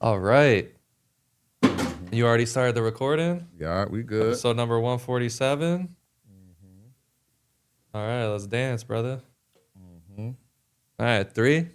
All right. You already started the recording? Yeah, we good. Episode number 147. All right, let's dance, brother. All right, 3,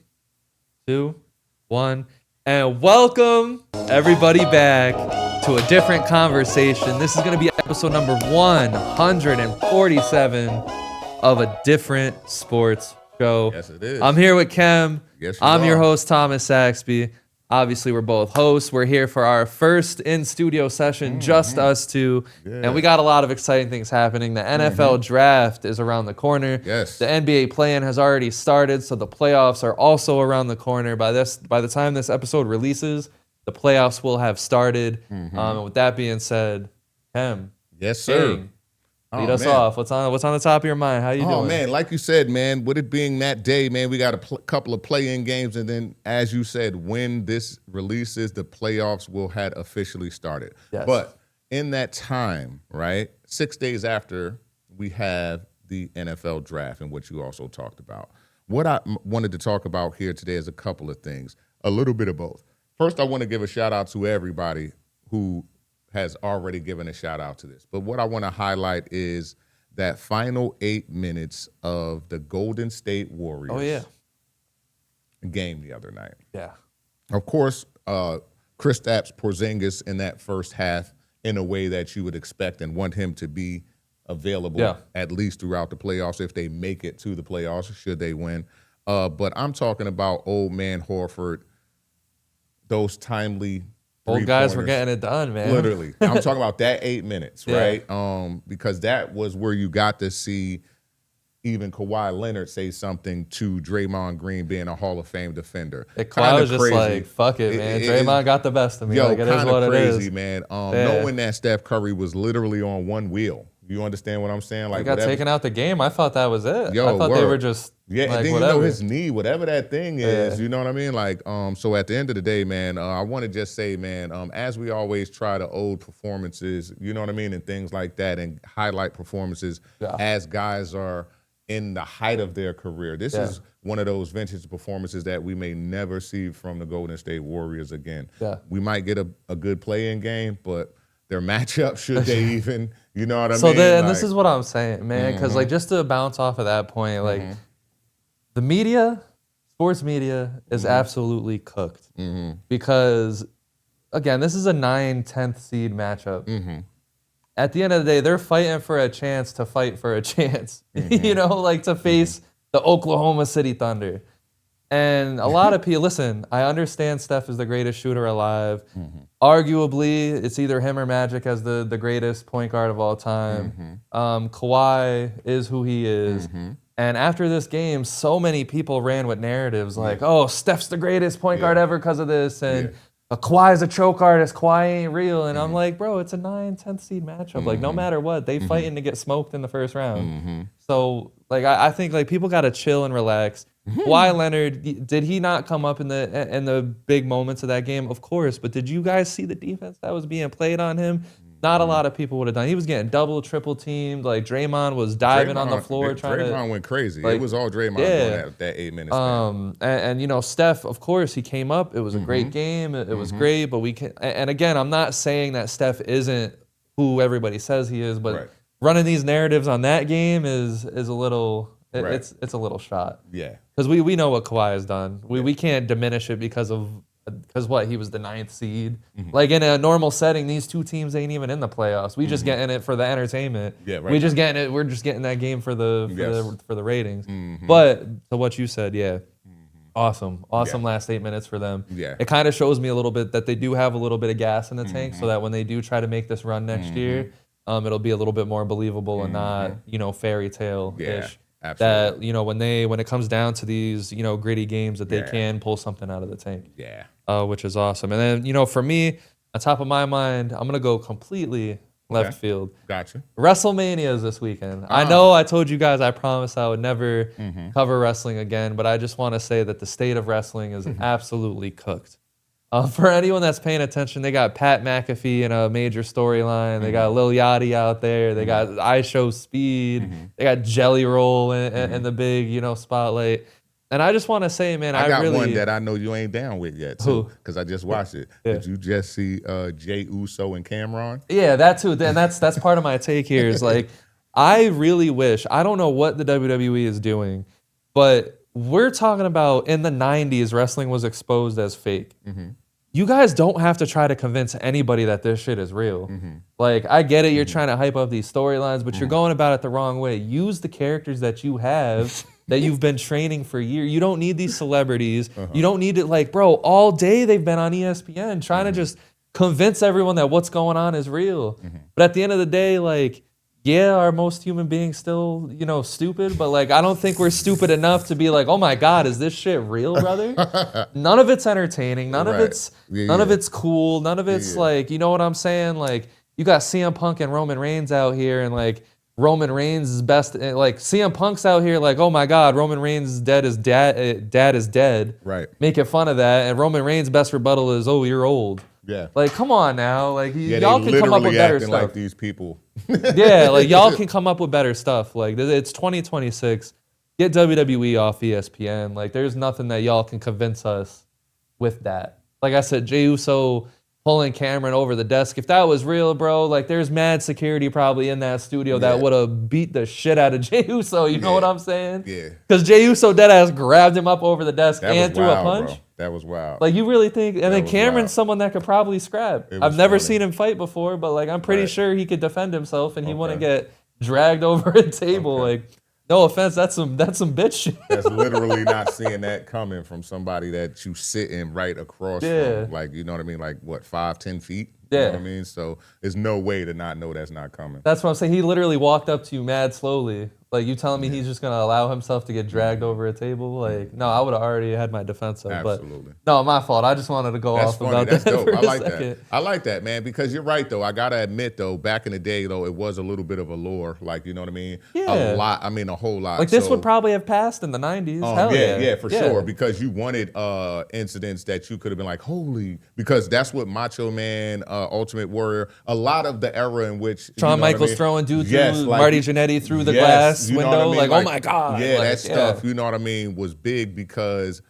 2, 1. And welcome everybody back to a different conversation. This is going to be episode number 147 of a different sports show. Yes, it is. I'm here with Kem. Yes, I'm your are. host, Thomas Saxby. Obviously, we're both hosts. We're here for our first in-studio session, just us two. Yeah. And we got a lot of exciting things happening. The NFL draft is around the corner. Yes. The NBA play-in has already started, so the playoffs are also around the corner. By the time this episode releases, the playoffs will have started. And with that being said, Kem, Yes, sir. King, lead us off. What's on the top of your mind? How you doing? Oh, man, like you said, man, with it being that day, man, we got a couple of play-in games. And then, as you said, when this releases, the playoffs will have officially started. Yes. But in that time, right, 6 days after, we have the NFL draft, and what you also talked about. What I wanted to talk about here today is a couple of things, a little bit of both. First, I want to give a shout-out to everybody who has already given a shout out to this. But what I want to highlight is that final 8 minutes of the Golden State Warriors game the other night. Yeah. Of course, Kristaps Porzingis in that first half in a way that you would expect and want him to be available at least throughout the playoffs if they make it to the playoffs, should they win. But I'm talking about old man Horford, those timely Old guys were getting it done, man. Literally. I'm talking about that 8 minutes, Yeah. right? Because that was where you got to see even Kawhi Leonard say something to Draymond Green being a Hall of Fame defender. Kawhi was just like, fuck it, man. Draymond got the best of me. Yo, like, it is what crazy, it is. man. Knowing that Steph Curry was literally on one wheel. You understand what I'm saying? Like, He got taken out the game. I thought that was it. Yo, I thought they were just and like, then whatever. you know his knee, whatever that thing is, you know what I mean? Like, so at the end of the day, man, I want to just say, man, as we always try to old performances, you know what I mean, and things like that, and highlight performances as guys are in the height of their career. This is one of those vintage performances that we may never see from the Golden State Warriors again. Yeah. We might get a good play-in game, but their matchup, should they even, you know what I mean? So then, like, this is what I'm saying, man, because like just to bounce off of that point, like the media, sports media is absolutely cooked because, again, this is a 9-10th seed matchup. At the end of the day, they're fighting for a chance to fight for a chance, you know, like to face the Oklahoma City Thunder. And a lot of people, listen, I understand Steph is the greatest shooter alive. Arguably, it's either him or Magic as the greatest point guard of all time. Kawhi is who he is. And after this game, so many people ran with narratives like, oh, Steph's the greatest point guard ever because of this. And Kawhi's a choke artist. Kawhi ain't real. And I'm like, bro, it's a 9-10th seed matchup. Like, no matter what, they fighting to get smoked in the first round. So, like, I think, like, people got to chill and relax. Kawhi Leonard, did he not come up in the big moments of that game? Of course. But did you guys see the defense that was being played on him? Not a lot of people would have done. He was getting double, triple teamed. Like, Draymond was diving on the floor trying to. Draymond went crazy. Like, it was all Draymond doing that 8 minutes. And you know, Steph, of course, he came up. It was a great game. It was great. But we can. And again, I'm not saying that Steph isn't who everybody says he is, but running these narratives on that game is a little. It's a little shot. Yeah. Because we know what Kawhi has done. We can't diminish it because what, he was the 9th seed. Like, in a normal setting, these two teams ain't even in the playoffs. We just getting it for the entertainment. Yeah, right. We're just getting that game for the ratings. But to what you said, awesome last 8 minutes for them. Yeah. It kind of shows me a little bit that they do have a little bit of gas in the tank, so that when they do try to make this run next year, it'll be a little bit more believable and not, you know, fairy tale-ish. Yeah. Absolutely. That, you know, when it comes down to these, you know, gritty games, that they can pull something out of the tank. Yeah. Which is awesome. And then, you know, for me, on top of my mind, I'm gonna go completely left field. Gotcha. WrestleMania is this weekend. I know I told you guys I promised I would never cover wrestling again, but I just want to say that the state of wrestling is absolutely cooked. For anyone that's paying attention, they got Pat McAfee in a major storyline. They got Lil Yachty out there. They got I Show Speed. They got Jelly Roll in the big, you know, spotlight. And I just want to say, man, I got really, one that I know you ain't down with yet, too, because I just watched it. Yeah. Did you just see Jey Uso and Cameron? Yeah, that too. And that's part of my take here is like, I really wish, I don't know what the WWE is doing, but we're talking about in the 90s, wrestling was exposed as fake. You guys don't have to try to convince anybody that this shit is real. Like, I get it, you're trying to hype up these storylines, but you're going about it the wrong way. Use the characters that you have that you've been training for years. You don't need these celebrities. You don't need it. Like, bro, all day they've been on ESPN trying to just convince everyone that what's going on is real. But at the end of the day, like, yeah, are most human beings still, you know, stupid? But like, I don't think we're stupid enough to be like, oh my God, is this shit real, brother? None of it's entertaining. None of it's cool. None of it's like, you know what I'm saying? Like, you got CM Punk and Roman Reigns out here, and like Roman Reigns is best. Like CM Punk's out here, like, oh my God, Roman Reigns is dead. His dad is dead. Right. Making fun of that, and Roman Reigns' best rebuttal is, oh, you're old. Yeah. Like, come on now. Like, y'all can come up with better stuff. Like these people. Yeah, like y'all can come up with better stuff. Like, it's 2026. Get WWE off ESPN. Like, there's nothing that y'all can convince us with that. Like I said, Jey Uso pulling Cameron over the desk. If that was real, bro, like there's mad security probably in that studio that would have beat the shit out of Jey Uso. You know what I'm saying? Yeah. Because Jey Uso deadass grabbed him up over the desk and threw a punch. Bro. That was wild. Like, you really think, and then Cameron's someone that could probably scrap. I've never seen him fight before, but like, I'm pretty sure he could defend himself and he wouldn't get dragged over a table. Like, no offense, that's some bitch shit. That's literally not seeing that coming from somebody that you sitting right across from. Like, you know what I mean? Like, what, 5-10 feet? You know what I mean? So there's no way to not know that's not coming. That's what I'm saying. He literally walked up to you mad slowly. Like, you telling me he's just going to allow himself to get dragged over a table? Like, no, I would have already had my defense up. Absolutely. But no, my fault. I just wanted to go off about that. That's dope. I like that. I like that, man, because you're right, though. I got to admit, though, back in the day, though, it was a little bit of a lure. Like, you know what I mean? Yeah. A lot. I mean, a whole lot. Like, this would probably have passed in the 90s. Hell yeah. Yeah, for sure. Because you wanted incidents that you could have been like, holy, because that's what Macho Man, Ultimate Warrior, a lot of the era in which Shawn Michaels throwing dude through Marty Jannetty through the glass window. Like, oh my God. Yeah, like, that stuff, you know what I mean, was big because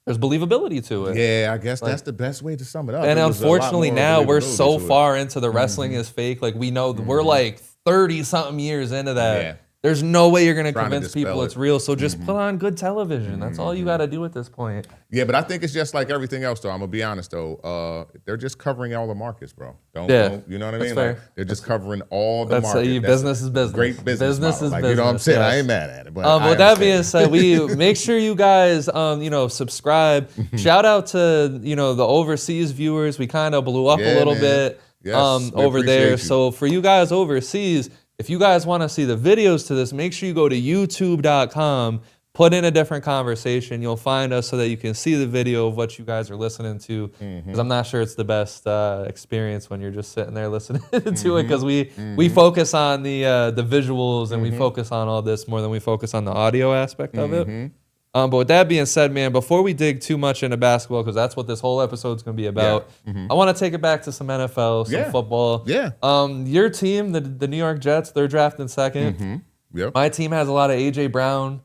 there's believability to it. Yeah, I guess that's the best way to sum it up. And unfortunately now we're so far into the wrestling is fake. Like, we know we're like 30-something years into that. Yeah. There's no way you're going to convince people it's real. So just put on good television. That's all you got to do at this point. Yeah, but I think it's just like everything else, though. I'm going to be honest, though. They're just covering all the markets, bro. Don't you know what I mean? Fair. Like, they're just covering all the markets. Business is business. Great business model. Is like, business. You know what I'm saying? I ain't mad at it. But with that being said, we make sure you guys, subscribe. Shout out to, the overseas viewers. We kind of blew up a little bit over there. You. So for you guys overseas, if you guys want to see the videos to this, make sure you go to youtube.com, put in a different conversation. You'll find us so that you can see the video of what you guys are listening to. Because I'm not sure it's the best experience when you're just sitting there listening to it. Because we focus on the visuals and we focus on all this more than we focus on the audio aspect of it. But with that being said, man, before we dig too much into basketball, because that's what this whole episode's going to be about, I want to take it back to some NFL, some football. Yeah. Your team, the New York Jets, they're drafting second. Yep. My team has a lot of A.J. Brown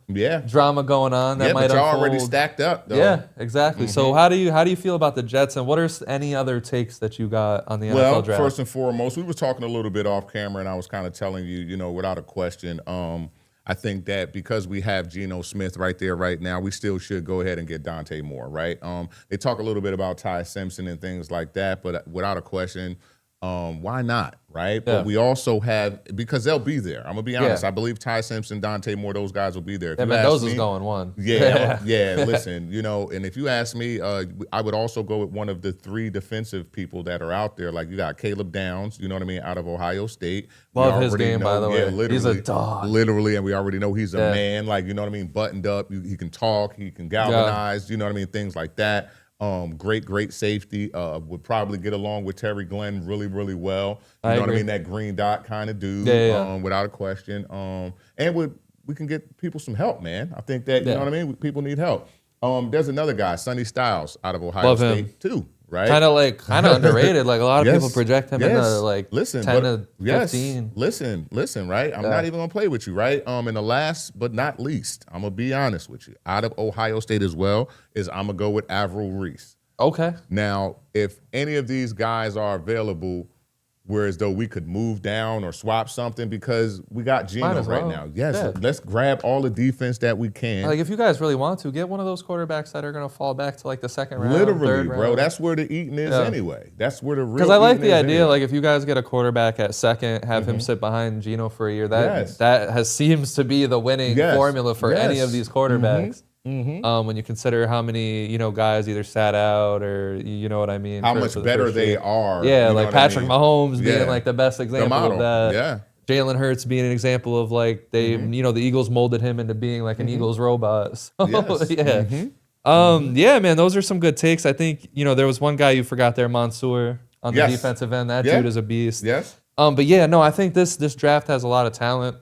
drama going on that might but unfold. You're already stacked up, though. Yeah, exactly. So how do you feel about the Jets, and what are any other takes that you got on the NFL draft? Well, first and foremost, we were talking a little bit off camera, and I was kind of telling you, without a question, I think that because we have Geno Smith right there right now, we still should go ahead and get Dante Moore, right? They talk a little bit about Ty Simpson and things like that, but without a question, why not, right? Yeah. But we also have, because they'll be there. I'm going to be honest. I believe Ty Simpson, Dante Moore, those guys will be there. If Mendoza's going one. Yeah, listen, and if you ask me, I would also go with one of the 3 defensive people that are out there. Like, you got Caleb Downs, you know what I mean, out of Ohio State. Love his game, by the way. He's a dog. Literally, and we already know he's a man, like, you know what I mean, buttoned up. He can talk, he can galvanize, you know what I mean, things like that. Great safety. Would probably get along with Terry Glenn really, really well. You know what I mean? That green dot kind of dude, without a question. And we can get people some help, man. I think that, you know what I mean? People need help. There's another guy, Sonny Styles, out of Ohio State, too. right? Kind of underrated. Like a lot of Yes, people project him in the listen, 10 but to 15. listen, right? I'm not even gonna play with you, right? In the last but not least, I'm gonna be honest with you. Out of Ohio State as well, is I'm gonna go with Avril Reese. Okay. Now, if any of these guys are available, whereas though we could move down or swap something because we got Geno right now. Yes, let's grab all the defense that we can. Like if you guys really want to, get one of those quarterbacks that are going to fall back to like the second round, Literally, third bro. round. That's where the eating is anyway. That's where the real. Because I like the idea, anyway. like if you guys get a quarterback at second, have him sit behind Geno for a year. That seems to be the winning formula for any of these quarterbacks. When you consider how many guys either sat out or you know what I mean, how much better they are. Yeah, like Patrick Mahomes being like the best example of that. Yeah. Jalen Hurts being an example of like they, the Eagles molded him into being like an Eagles robot. So yeah, man, those are some good takes. I think there was one guy you forgot there, Mansour on the defensive end. That dude is a beast. Yes. But yeah, no, I think this draft has a lot of talent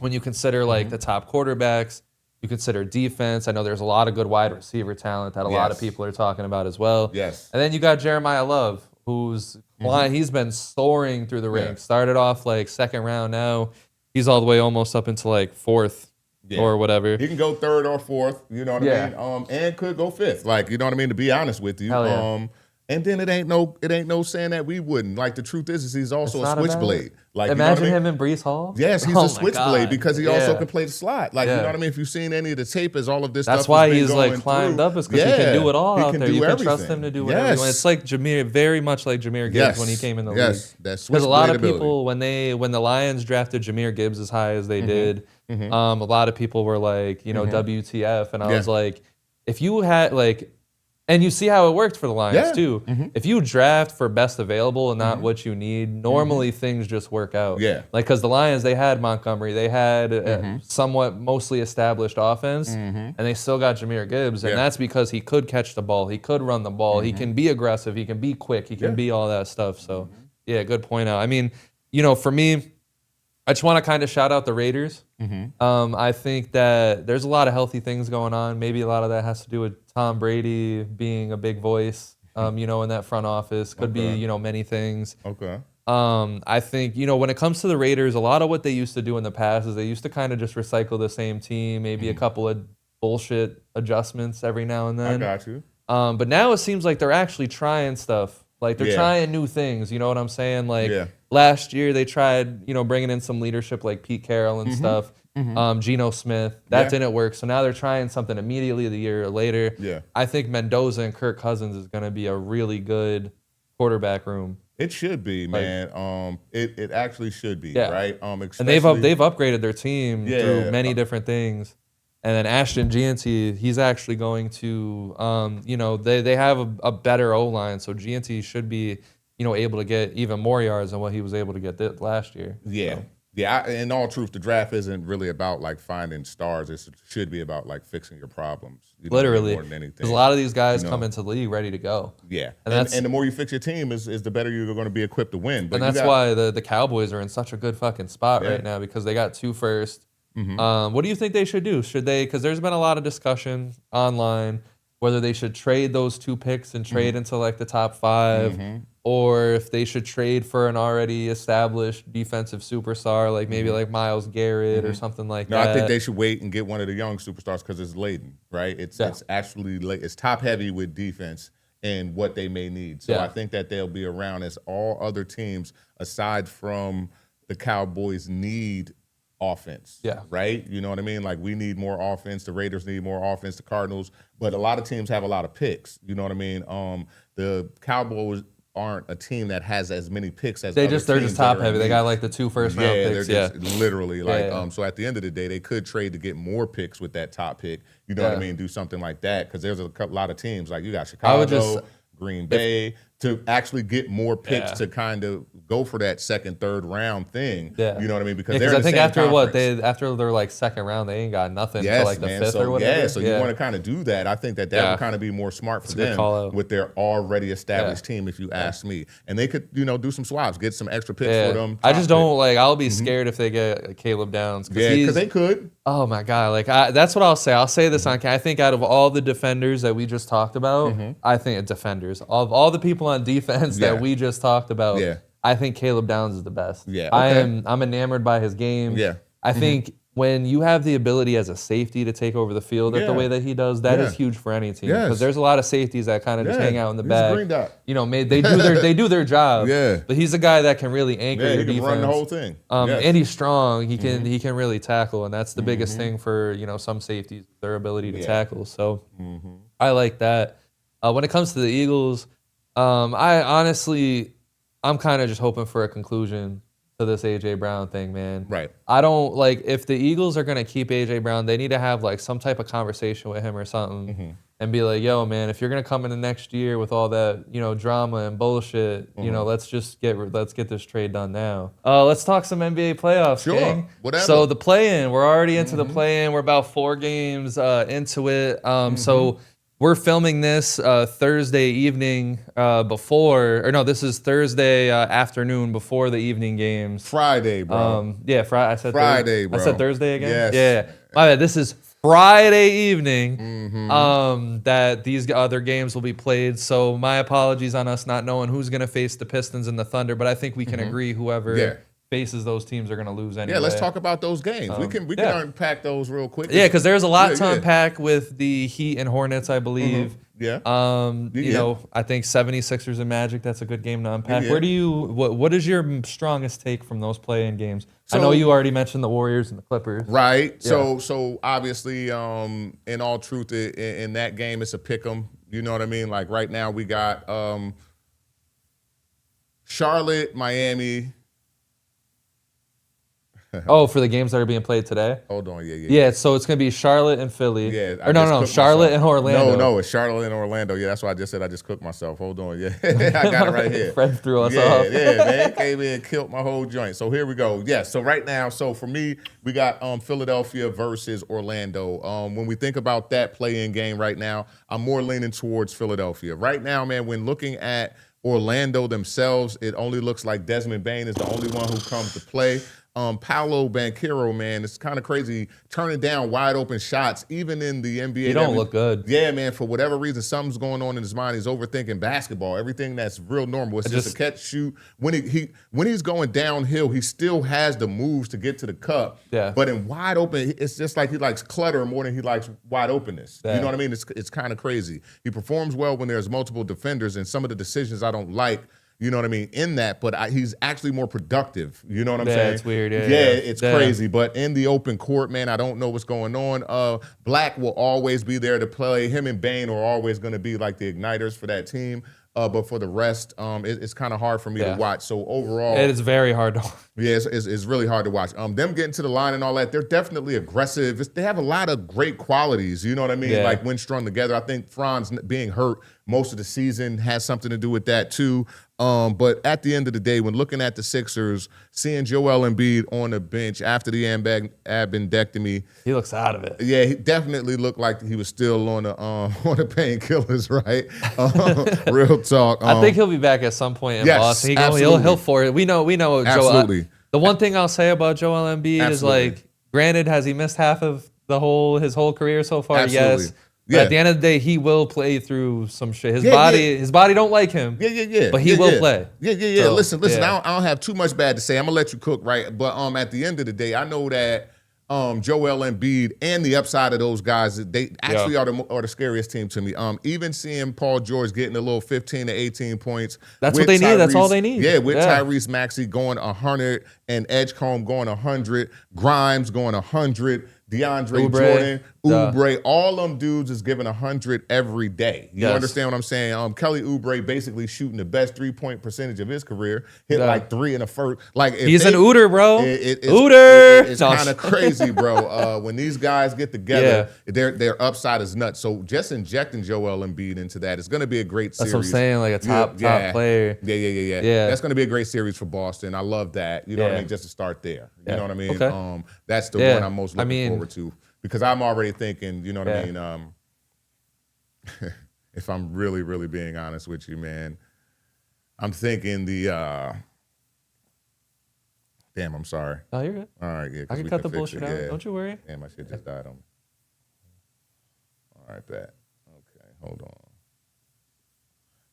when you consider like the top quarterbacks. You consider defense. I know there's a lot of good wide receiver talent that a lot of people are talking about as well. Yes. And then you got Jeremiah Love, who's he's been soaring through the ranks. Started off like second round. Now he's all the way almost up into like fourth or whatever. He can go third or fourth. You know what I mean? And could go fifth. Like, you know what I mean? To be honest with you. Hell yeah. And then it ain't no saying that we wouldn't. Like the truth is he's also a switchblade. Like imagine him in Breece Hall. Yes, he's a switchblade because he also can play the slot. Like you know what I mean. If you've seen any of the tape, as all of this That's stuff. why he's like climbed up, is because he can do it all out there. You can trust him to do whatever. It's like Jameer, very much like Jameer Gibbs when he came in the league. That's because a lot of people when the Lions drafted Jameer Gibbs as high as they did, a lot of people were like, WTF, and I was like, if you had like. And you see how it worked for the Lions, too. If you draft for best available and not what you need, normally things just work out. Yeah. Like, because the Lions, they had Montgomery. They had a somewhat mostly established offense, and they still got Jameer Gibbs. And that's because he could catch the ball. He could run the ball. He can be aggressive. He can be quick. He can be all that stuff. So, yeah, good point out. I mean, for me, I just want to kind of shout out the Raiders. I think that there's a lot of healthy things going on. Maybe a lot of that has to do with Tom Brady being a big voice, in that front office. Could be, many things. Okay. I think, when it comes to the Raiders, a lot of what they used to do in the past is they used to kind of just recycle the same team, maybe a couple of bullshit adjustments every now and then. I got you. But now it seems like they're actually trying stuff. Like they're trying new things, you know what I'm saying? Like last year they tried, bringing in some leadership like Pete Carroll and stuff. Geno Smith, that didn't work. So now they're trying something immediately the year later. Yeah. I think Mendoza and Kirk Cousins is going to be a really good quarterback room. It should be, man. It actually should be, right? And they've upgraded their team through many different things. And then Ashton Gianti, he's actually going to, they have a better O-line, so Gianti should be, able to get even more yards than what he was able to get last year. Yeah. So. Yeah, in all truth, the draft isn't really about like finding stars. It should be about like fixing your problems. Literally, more than anything. Because a lot of these guys come into the league ready to go. Yeah, and the more you fix your team, is the better you're going to be equipped to win. But and that's why the Cowboys are in such a good fucking spot right now because they got 2 first. What do you think they should do? Should they? Because there's been a lot of discussion online whether they should trade those 2 picks and trade into like the top 5. Or if they should trade for an already established defensive superstar, like maybe like Myles Garrett or something like that. No, I think they should wait and get one of the young superstars because it's laden, right? It's actually it's top heavy with defense and what they may need. So I think that they'll be around as all other teams aside from the Cowboys need offense. Right? You know what I mean? Like we need more offense. The Raiders need more offense. The Cardinals, but a lot of teams have a lot of picks. You know what I mean? The Cowboys aren't a team that has as many picks as they're just top heavy. They got like the 2 first round picks. They're just literally like so at the end of the day they could trade to get more picks with that top pick. You know what I mean? Do something like that because there's a lot of teams like you got Chicago, Green Bay, to actually get more picks to kind of go for that second, third round thing. Yeah. You know what I mean? Because I think after conference. after their like second round, they ain't got nothing until like the fifth or whatever. Yeah, so you want to kind of do that. I think that would kind of be more smart for them with their already established team, if you ask me. And they could, do some swaps, get some extra picks for them. I just don't I'll be scared if they get Caleb Downs. Because they could. Oh my God. That's what I'll say. I'll say this on I think out of all the defenders that we just talked about, I think defenders, of all the people on defense that we just talked about, I think Caleb Downs is the best. Yeah. Okay. I'm enamored by his game. Yeah. I think when you have the ability as a safety to take over the field the way that he does, that is huge for any team. Because there's a lot of safeties that kind of just hang out in the back. Green dot. They do their job. Yeah. But he's a guy that can really anchor your defense. He can run the whole thing. And he's strong. He can really tackle, and that's the biggest thing for some safeties, their ability to tackle. So I like that. When it comes to the Eagles, I'm kind of just hoping for a conclusion to this A.J. Brown thing, man. Right. I don't if the Eagles are going to keep A.J. Brown, they need to have some type of conversation with him or something and be like, yo, man, if you're going to come in the next year with all that, drama and bullshit, let's get this trade done now. Let's talk some NBA playoffs, sure. gang. Whatever. So the play-in, we're already into the play-in. We're about 4 games into it. So we're filming this Thursday evening this is Thursday afternoon before the evening games. Friday, bro. I said Friday, bro. I said Thursday again? Yes. Yeah. My bad. This is Friday evening that these other games will be played. So my apologies on us not knowing who's going to face the Pistons and the Thunder, but I think we can agree whoever faces those teams are going to lose anyway. Yeah, let's talk about those games. We can unpack those real quick. Yeah, because there's a lot to unpack with the Heat and Hornets, I believe. Yeah. I think 76ers and Magic, that's a good game to unpack. What is your strongest take from those play-in games? I know you already mentioned the Warriors and the Clippers. Right. Yeah. So obviously, in all truth, in that game, it's a pick 'em. You know what I mean? Like right now, we got Charlotte, Miami. Oh, for the games that are being played today? Hold on, Yeah, so it's going to be Charlotte and Philly. Yeah. Charlotte and Orlando. No, it's Charlotte and Orlando. Yeah, that's why I just said I just cooked myself. Hold on, yeah. I got it right here. Fred threw us off. Yeah, man. Came in and killed my whole joint. So here we go. Yeah, so right now, for me, we got Philadelphia versus Orlando. When we think about that play-in game right now, I'm more leaning towards Philadelphia. Right now, man, when looking at Orlando themselves, it only looks like Desmond Bane is the only one who comes to play. Paolo Banchero, man, it's kind of crazy turning down wide open shots, even in the NBA. He don't look good. Yeah, man, for whatever reason, something's going on in his mind. He's overthinking basketball, everything that's real normal. It's just a catch, shoot. When he's going downhill, he still has the moves to get to the cup. Yeah. But in wide open, it's just like he likes clutter more than he likes wide openness. Yeah. You know what I mean? It's kind of crazy. He performs well when there's multiple defenders, and some of the decisions I don't like. You know what I mean? In that, but he's actually more productive. You know what I'm saying? Yeah, it's weird. Yeah, it's crazy. But in the open court, man, I don't know what's going on. Black will always be there to play. Him and Bane are always going to be like the igniters for that team. But for the rest, it's kind of hard for me to watch. So overall, it is very hard to watch. Yeah, it's really hard to watch. Them getting to the line and all that, they're definitely aggressive. They have a lot of great qualities. You know what I mean? Yeah. Like when strung together. I think Franz being hurt most of the season has something to do with that too. But at the end of the day, when looking at the Sixers, seeing Joel Embiid on the bench after the appendectomy, he looks out of it. Yeah, he definitely looked like he was still on the painkillers, right? Real talk. I think he'll be back at some point in Boston. He'll for it. We know. Absolutely. Joel. The one thing I'll say about Joel Embiid is granted, has he missed half of his whole career so far? Absolutely. Yes. But at the end of the day, he will play through some shit. His body don't like him. Yeah. But he will play. Yeah. So, listen. I don't have too much bad to say. I'm gonna let you cook, right? But at the end of the day, I know that Joel Embiid and the upside of those guys, they actually are the scariest team to me. Even seeing Paul George getting a little 15 to 18 points. That's what they need. That's all they need. Yeah, with Tyrese Maxey going 100 and Edgecombe going 100, Grimes going 100, DeAndre Jordan Oubre, all them dudes is giving 100 every day. You Yes. understand what I'm saying? Kelly Oubre basically shooting the best 3-point percentage of his career. Hit like 3 in the first. Like he's an Ooter, bro. It's kind of crazy, bro. When these guys get together, their upside is nuts. So just injecting Joel Embiid into that is going to be a great series. That's what I'm saying, like a top player. Yeah. That's going to be a great series for Boston. I love that. You know what I mean? Just to start there. You know what I mean? Okay. That's the one I'm most looking forward to. Because I'm already thinking, you know what I mean? If I'm really, really being honest with you, man, I'm thinking damn, I'm sorry. Oh, you're good. All right, yeah. I can cut the bullshit out. Don't you worry. Damn, my shit just died on me. All right, bet. Okay, hold on.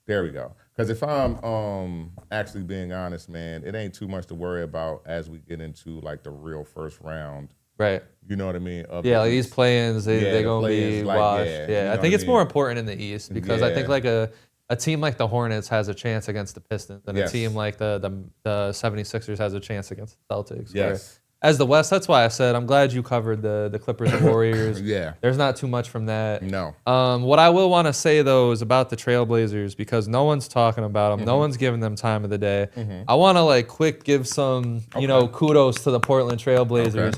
There we go. Because if I'm actually being honest, man, it ain't too much to worry about as we get into like the real first round. Right. You know what I mean? Like these play-ins, they're going to be washed. I think it's more important in the East because I think like a team like the Hornets has a chance against the Pistons and a team like the 76ers has a chance against the Celtics. Yes. As the West, that's why I said I'm glad you covered the Clippers and Warriors. There's not too much from that. No. What I will want to say, though, is about the Trailblazers because no one's talking about them. No one's giving them time of the day. I want to like quick give some, kudos to the Portland Trailblazers.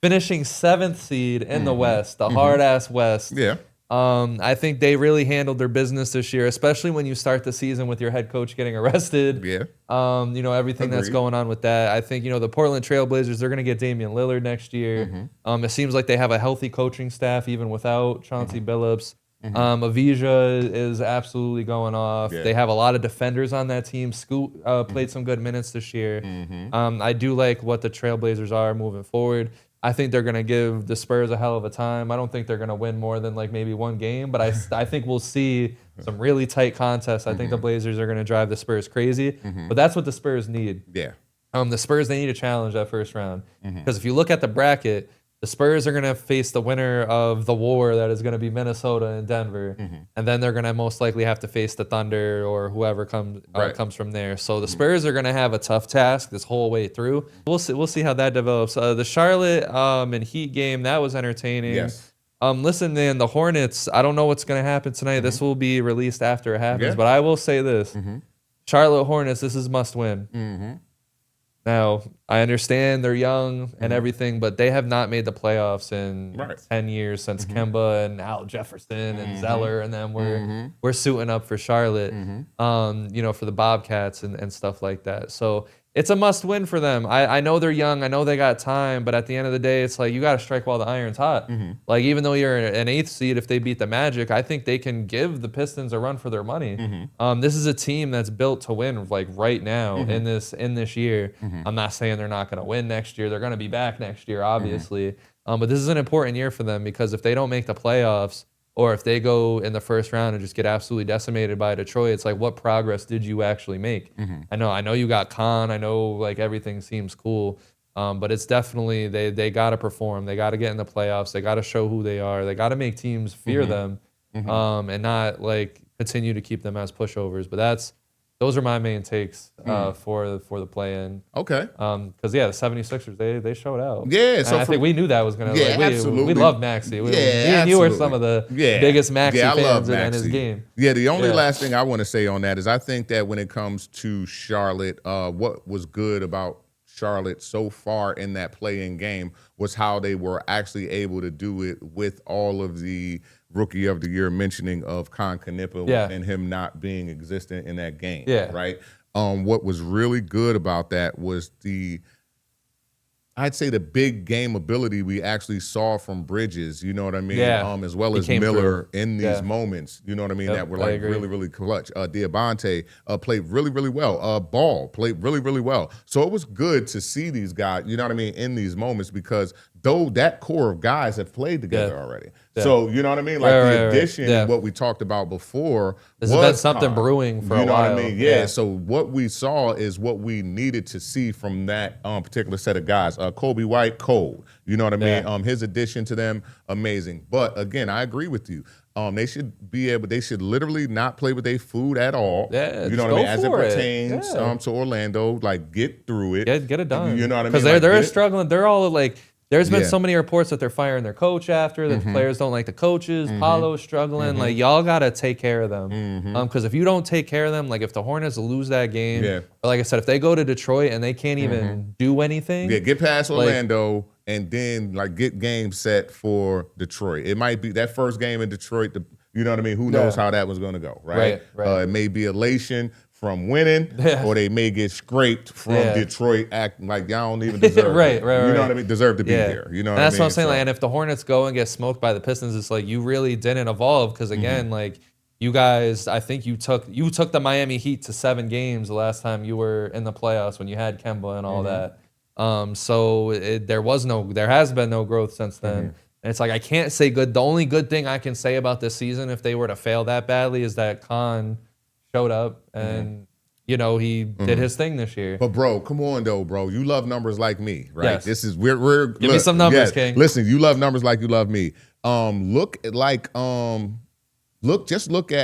Finishing 7th seed in the West, the hard-ass West. I think they really handled their business this year, especially when you start the season with your head coach getting arrested. Everything that's going on with that. I think, the Portland Trailblazers, they're going to get Damian Lillard next year. It seems like they have a healthy coaching staff even without Chauncey Billups. Avija is absolutely going off. They have a lot of defenders on that team. Scoot played some good minutes this year. I do like what the Trailblazers are moving forward. I think they're going to give the Spurs a hell of a time. I don't think they're going to win more than like maybe one game, but I think we'll see some really tight contests. I think the Blazers are going to drive the Spurs crazy, but that's what the Spurs need. The Spurs, they need a challenge that first round because if you look at the bracket, the Spurs are going to face the winner of the war that is going to be Minnesota and Denver, and then they're going to most likely have to face the Thunder or whoever comes from there. So the Spurs are going to have a tough task this whole way through. We'll see how that develops. The Charlotte and Heat game, that was entertaining. Listen, man, the Hornets, I don't know what's going to happen tonight. This will be released after it happens, but I will say this. Charlotte Hornets, this is must win. Now, I understand they're young and everything, but they have not made the playoffs in 10 years since Kemba and Al Jefferson and Zeller, and then we're suiting up for Charlotte, for the Bobcats and stuff like that. So it's a must-win for them. I know they're young. I know they got time, but at the end of the day, it's like you got to strike while the iron's hot. Like even though you're an 8th seed, if they beat the Magic, I think they can give the Pistons a run for their money. This is a team that's built to win like right now in this year. I'm not saying they're not going to win next year. They're going to be back next year, obviously. But this is an important year for them because if they don't make the playoffs, or if they go in the first round and just get absolutely decimated by Detroit, it's like, what progress did you actually make? I know you got Khan. I know like everything seems cool, but it's definitely they got to perform. They got to get in the playoffs. They got to show who they are. They got to make teams fear them, and not like continue to keep them as pushovers. But those are my main takes for the play-in. Okay. Because the 76ers, they showed out. Yeah. So I think we knew that was gonna. Absolutely. We love Maxey. Me and you are some of the biggest Maxey fans in his game. Yeah. The only last thing I want to say on that is I think that when it comes to Charlotte, what was good about Charlotte so far in that play-in game was how they were actually able to do it with all of the Rookie of the Year mentioning of Kon Kanipa and him not being existent in that game. Right. What was really good about that was I'd say the big game ability we actually saw from Bridges, you know what I mean? As well as Miller in these moments, you know what I mean? That were like really, really clutch. Diabate played really, really well. Ball played really, really well. So it was good to see these guys, you know what I mean, in these moments because though that core of guys have played together already. So, you know what I mean? Like the addition, what we talked about before. There's been something brewing for a while. You know what I mean? So what we saw is what we needed to see from that particular set of guys. Kobe White, cold. You know what I mean? His addition to them, amazing. But again, I agree with you. They should literally not play with their food at all. You know what I mean? As it pertains to Orlando, like get through it. Get it done. You know what I mean? Because they're struggling. They're all like there's been so many reports that they're firing their coach after, that the players don't like the coaches, Paolo's struggling. Like, y'all got to take care of them. Because if you don't take care of them, like if the Hornets lose that game, or like I said, if they go to Detroit and they can't even do anything. Yeah, get past Orlando and then like get game set for Detroit. It might be that first game in Detroit, you know what I mean? Who knows how that was going to go, right? It may be elation from winning, or they may get scraped from Detroit acting like y'all don't even deserve it. You know what I mean? Deserve to be here. You know what I mean? That's what I'm saying. Like, and if the Hornets go and get smoked by the Pistons, it's like you really didn't evolve because again, like you guys, I think you took the Miami Heat to 7 games the last time you were in the playoffs when you had Kemba and all that. So there has been no growth since then. And it's like I can't say good. The only good thing I can say about this season, if they were to fail that badly, is that Khan showed up and he did his thing this year. But bro, come on though, bro. You love numbers like me, right? Yes. This is we're give me some numbers, King. Listen, you love numbers like you love me. Look at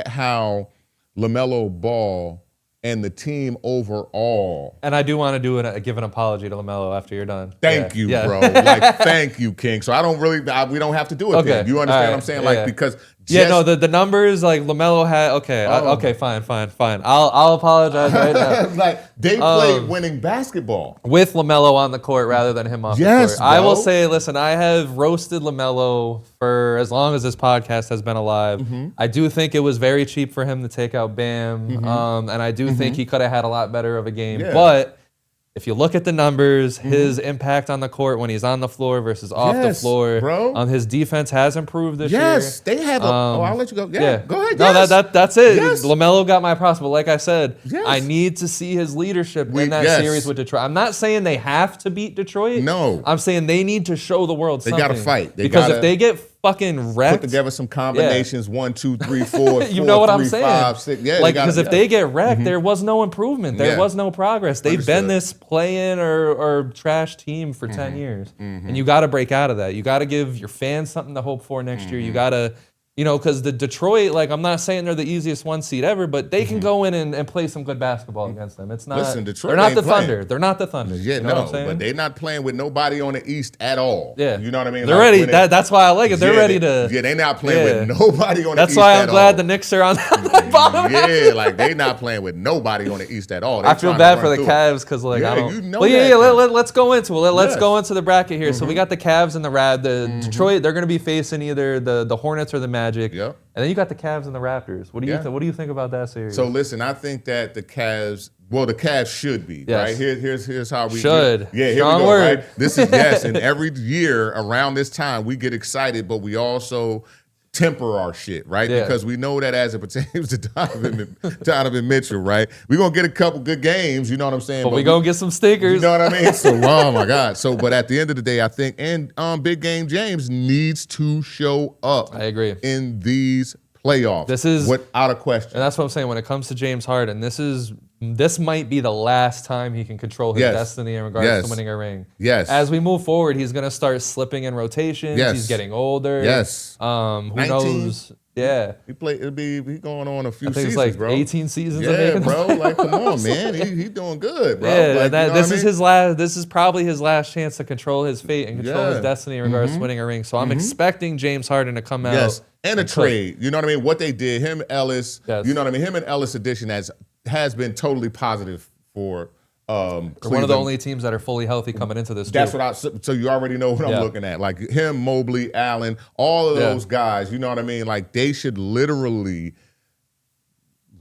how LaMelo Ball and the team overall. And I do want to give an apology to LaMelo after you're done. Thank you, bro. Like, thank you, King. So we don't have to do it. Okay. Then. You understand what I'm saying? Like, because the numbers like LaMelo had. Okay, fine. I'll apologize right now. Like they played winning basketball with LaMelo on the court rather than him off the court. Bro. I will say, listen, I have roasted LaMelo for as long as this podcast has been alive. I do think it was very cheap for him to take out Bam, and I do think he could have had a lot better of a game. But if you look at the numbers, his impact on the court when he's on the floor versus off the floor, bro. His defense has improved this year. Yes, they have. I'll let you go. Yeah, go ahead. No, that's it. Yes. LaMelo got my props, but like I said, I need to see his leadership in that series with Detroit. I'm not saying they have to beat Detroit. No, I'm saying they need to show the world something. They got to fight because if they get fucking wrecked, put together some combinations 1, 2, 3, 4. You know what I'm saying? 5, 6. Yeah, like because if they get wrecked, there was no improvement. There was no progress. They've been this play-in or trash team for 10 years, and you got to break out of that. You got to give your fans something to hope for next year. You got to. Because the Detroit, like, I'm not saying they're the easiest 1 seed ever, but they can go in and play some good basketball against them. It's not. Listen, Detroit they're not ain't the playing. Thunder. They're not the Thunder. Yeah, you know what I'm saying? But they're not playing with nobody on the East at all. Yeah, you know what I mean. They're ready. That's why I like it. They're ready to. Yeah, they're not playing with nobody on the East. That's why I'm glad the Knicks are on the bottom. Yeah, like they're not playing with nobody on the East at all. I feel bad for the Cavs because like I don't. You know let's go into it. Let's go into the bracket here. So we got the Cavs and the Detroit. They're going to be facing either the Hornets or the Magic. Yep. And then you got the Cavs and the Raptors. What do you think about that series? So listen, I think that the Cavs should be right. Here's how we should. Here Strong we go. Word. Right? This is and every year around this time we get excited, but we also temper our shit, right? Because we know that as it pertains to Donovan Mitchell, right? We're gonna get a couple good games, you know what I'm saying? But we gonna get some stickers. You know what I mean? So oh my God. So but at the end of the day, I think Big Game James needs to show up. I agree. In these playoffs. This is without a question. And that's what I'm saying. When it comes to James Harden, this might be the last time he can control his destiny in regards to winning a ring. Yes. As we move forward, he's going to start slipping in rotations. Yes. He's getting older. Yes. Who knows? Yeah. He going on a few I think seasons, it's like bro. 18 seasons. Yeah, bro. Like, come on, man. He doing good, bro. Yeah, like, this is his last. This is probably his last chance to control his fate and control his destiny in regards to winning a ring. So I'm expecting James Harden to come out. Yes. And a trade. You know what I mean? What they did, him, Ellis. Yes. You know what I mean? Him and Ellis addition has been totally positive for Cleveland. One of the only teams that are fully healthy coming into this. That's so you already know what I'm looking at. Like him, Mobley, Allen, all of those guys, you know what I mean? Like they should literally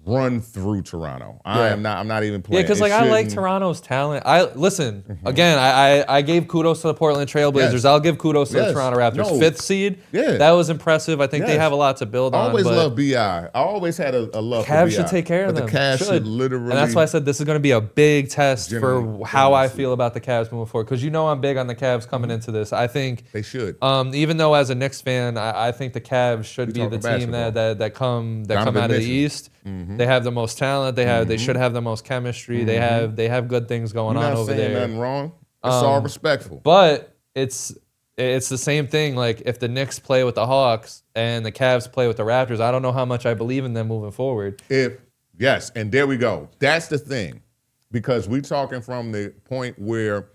run through Toronto. I'm not even playing. Yeah, because I like Toronto's talent. Again, I gave kudos to the Portland Trailblazers. Yes. I'll give kudos to the Toronto Raptors. 5th seed. Yeah. That was impressive. I think they have a lot to build on. I always love BI. I always had a love for BI. Cavs should take care of them. The Cavs should literally. And that's why I said this is going to be a big test for how I feel about the Cavs moving forward. Because I'm big on the Cavs coming into this. I think they should. Even though as a Knicks fan, I think the Cavs should be the team that come out of the East. They have the most talent. They should have the most chemistry. They have good things going on over there. Nothing wrong. It's all respectful. But it's the same thing. Like if the Knicks play with the Hawks and the Cavs play with the Raptors, I don't know how much I believe in them moving forward. Yes, and there we go. That's the thing, because we're talking from the point where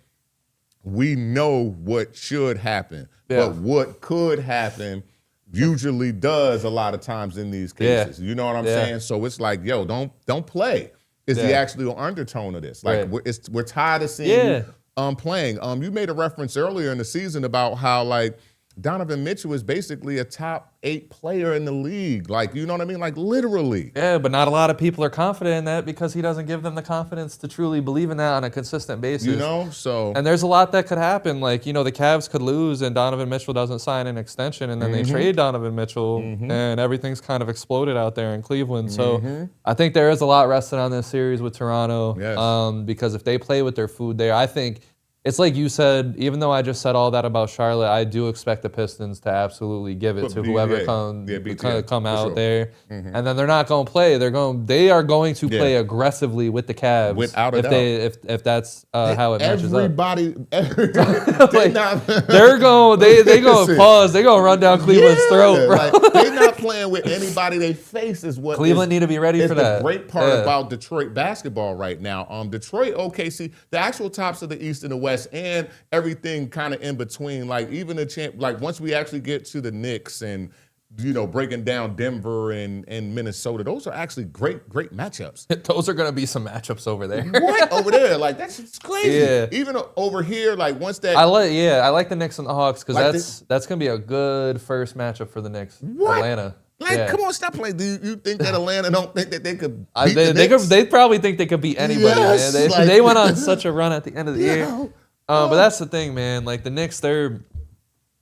we know what should happen, but what could happen usually does a lot of times in these cases. You know what I'm saying? So it's like, yo, don't play. Is the actual undertone of this? Like we're tired of seeing you playing. You made a reference earlier in the season about how like Donovan Mitchell is basically a top 8 player in the league. Like, you know what I mean? Like, literally. Yeah, but not a lot of people are confident in that because he doesn't give them the confidence to truly believe in that on a consistent basis. You know, so. And there's a lot that could happen. Like, you know, the Cavs could lose and Donovan Mitchell doesn't sign an extension and then they trade Donovan Mitchell and everything's kind of exploded out there in Cleveland. So I think there is a lot rested on this series with Toronto because if they play with their food there, I think it's like you said, even though I just said all that about Charlotte, I do expect the Pistons to absolutely give it to whoever come out there. And then they're not going to play. They are going to play aggressively with the Cavs. Without a doubt. If that's how it matches up. Everybody, they're going to pause. They're going to run down Cleveland's throat, bro. Like, they're not playing with anybody they face is what Cleveland need to be ready for that. The great part about Detroit basketball right now. Detroit, OKC, the actual tops of the East and the West, and everything kind of in between. Like even like once we actually get to the Knicks and breaking down Denver and Minnesota, those are actually great matchups. Those are gonna be some matchups over there. What over there? Like that's crazy. Yeah. Even over here, like once that I like the Knicks and the Hawks because that's gonna be a good first matchup for the Knicks. What? Atlanta. Like, come on, stop playing. Do you think that Atlanta don't think that they could beat the Knicks? They probably think they could beat anybody, man. They went on such a run at the end of the year. But that's the thing, man. Like the Knicks, a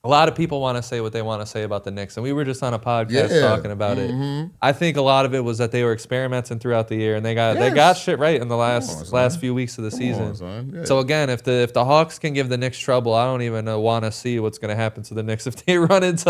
lot of people want to say what they want to say about the Knicks, and we were just on a podcast talking about it. I think a lot of it was that they were experimenting throughout the year, and they got shit right in the last few weeks of the season. So again, if the Hawks can give the Knicks trouble, I don't even want to see what's going to happen to the Knicks if they run into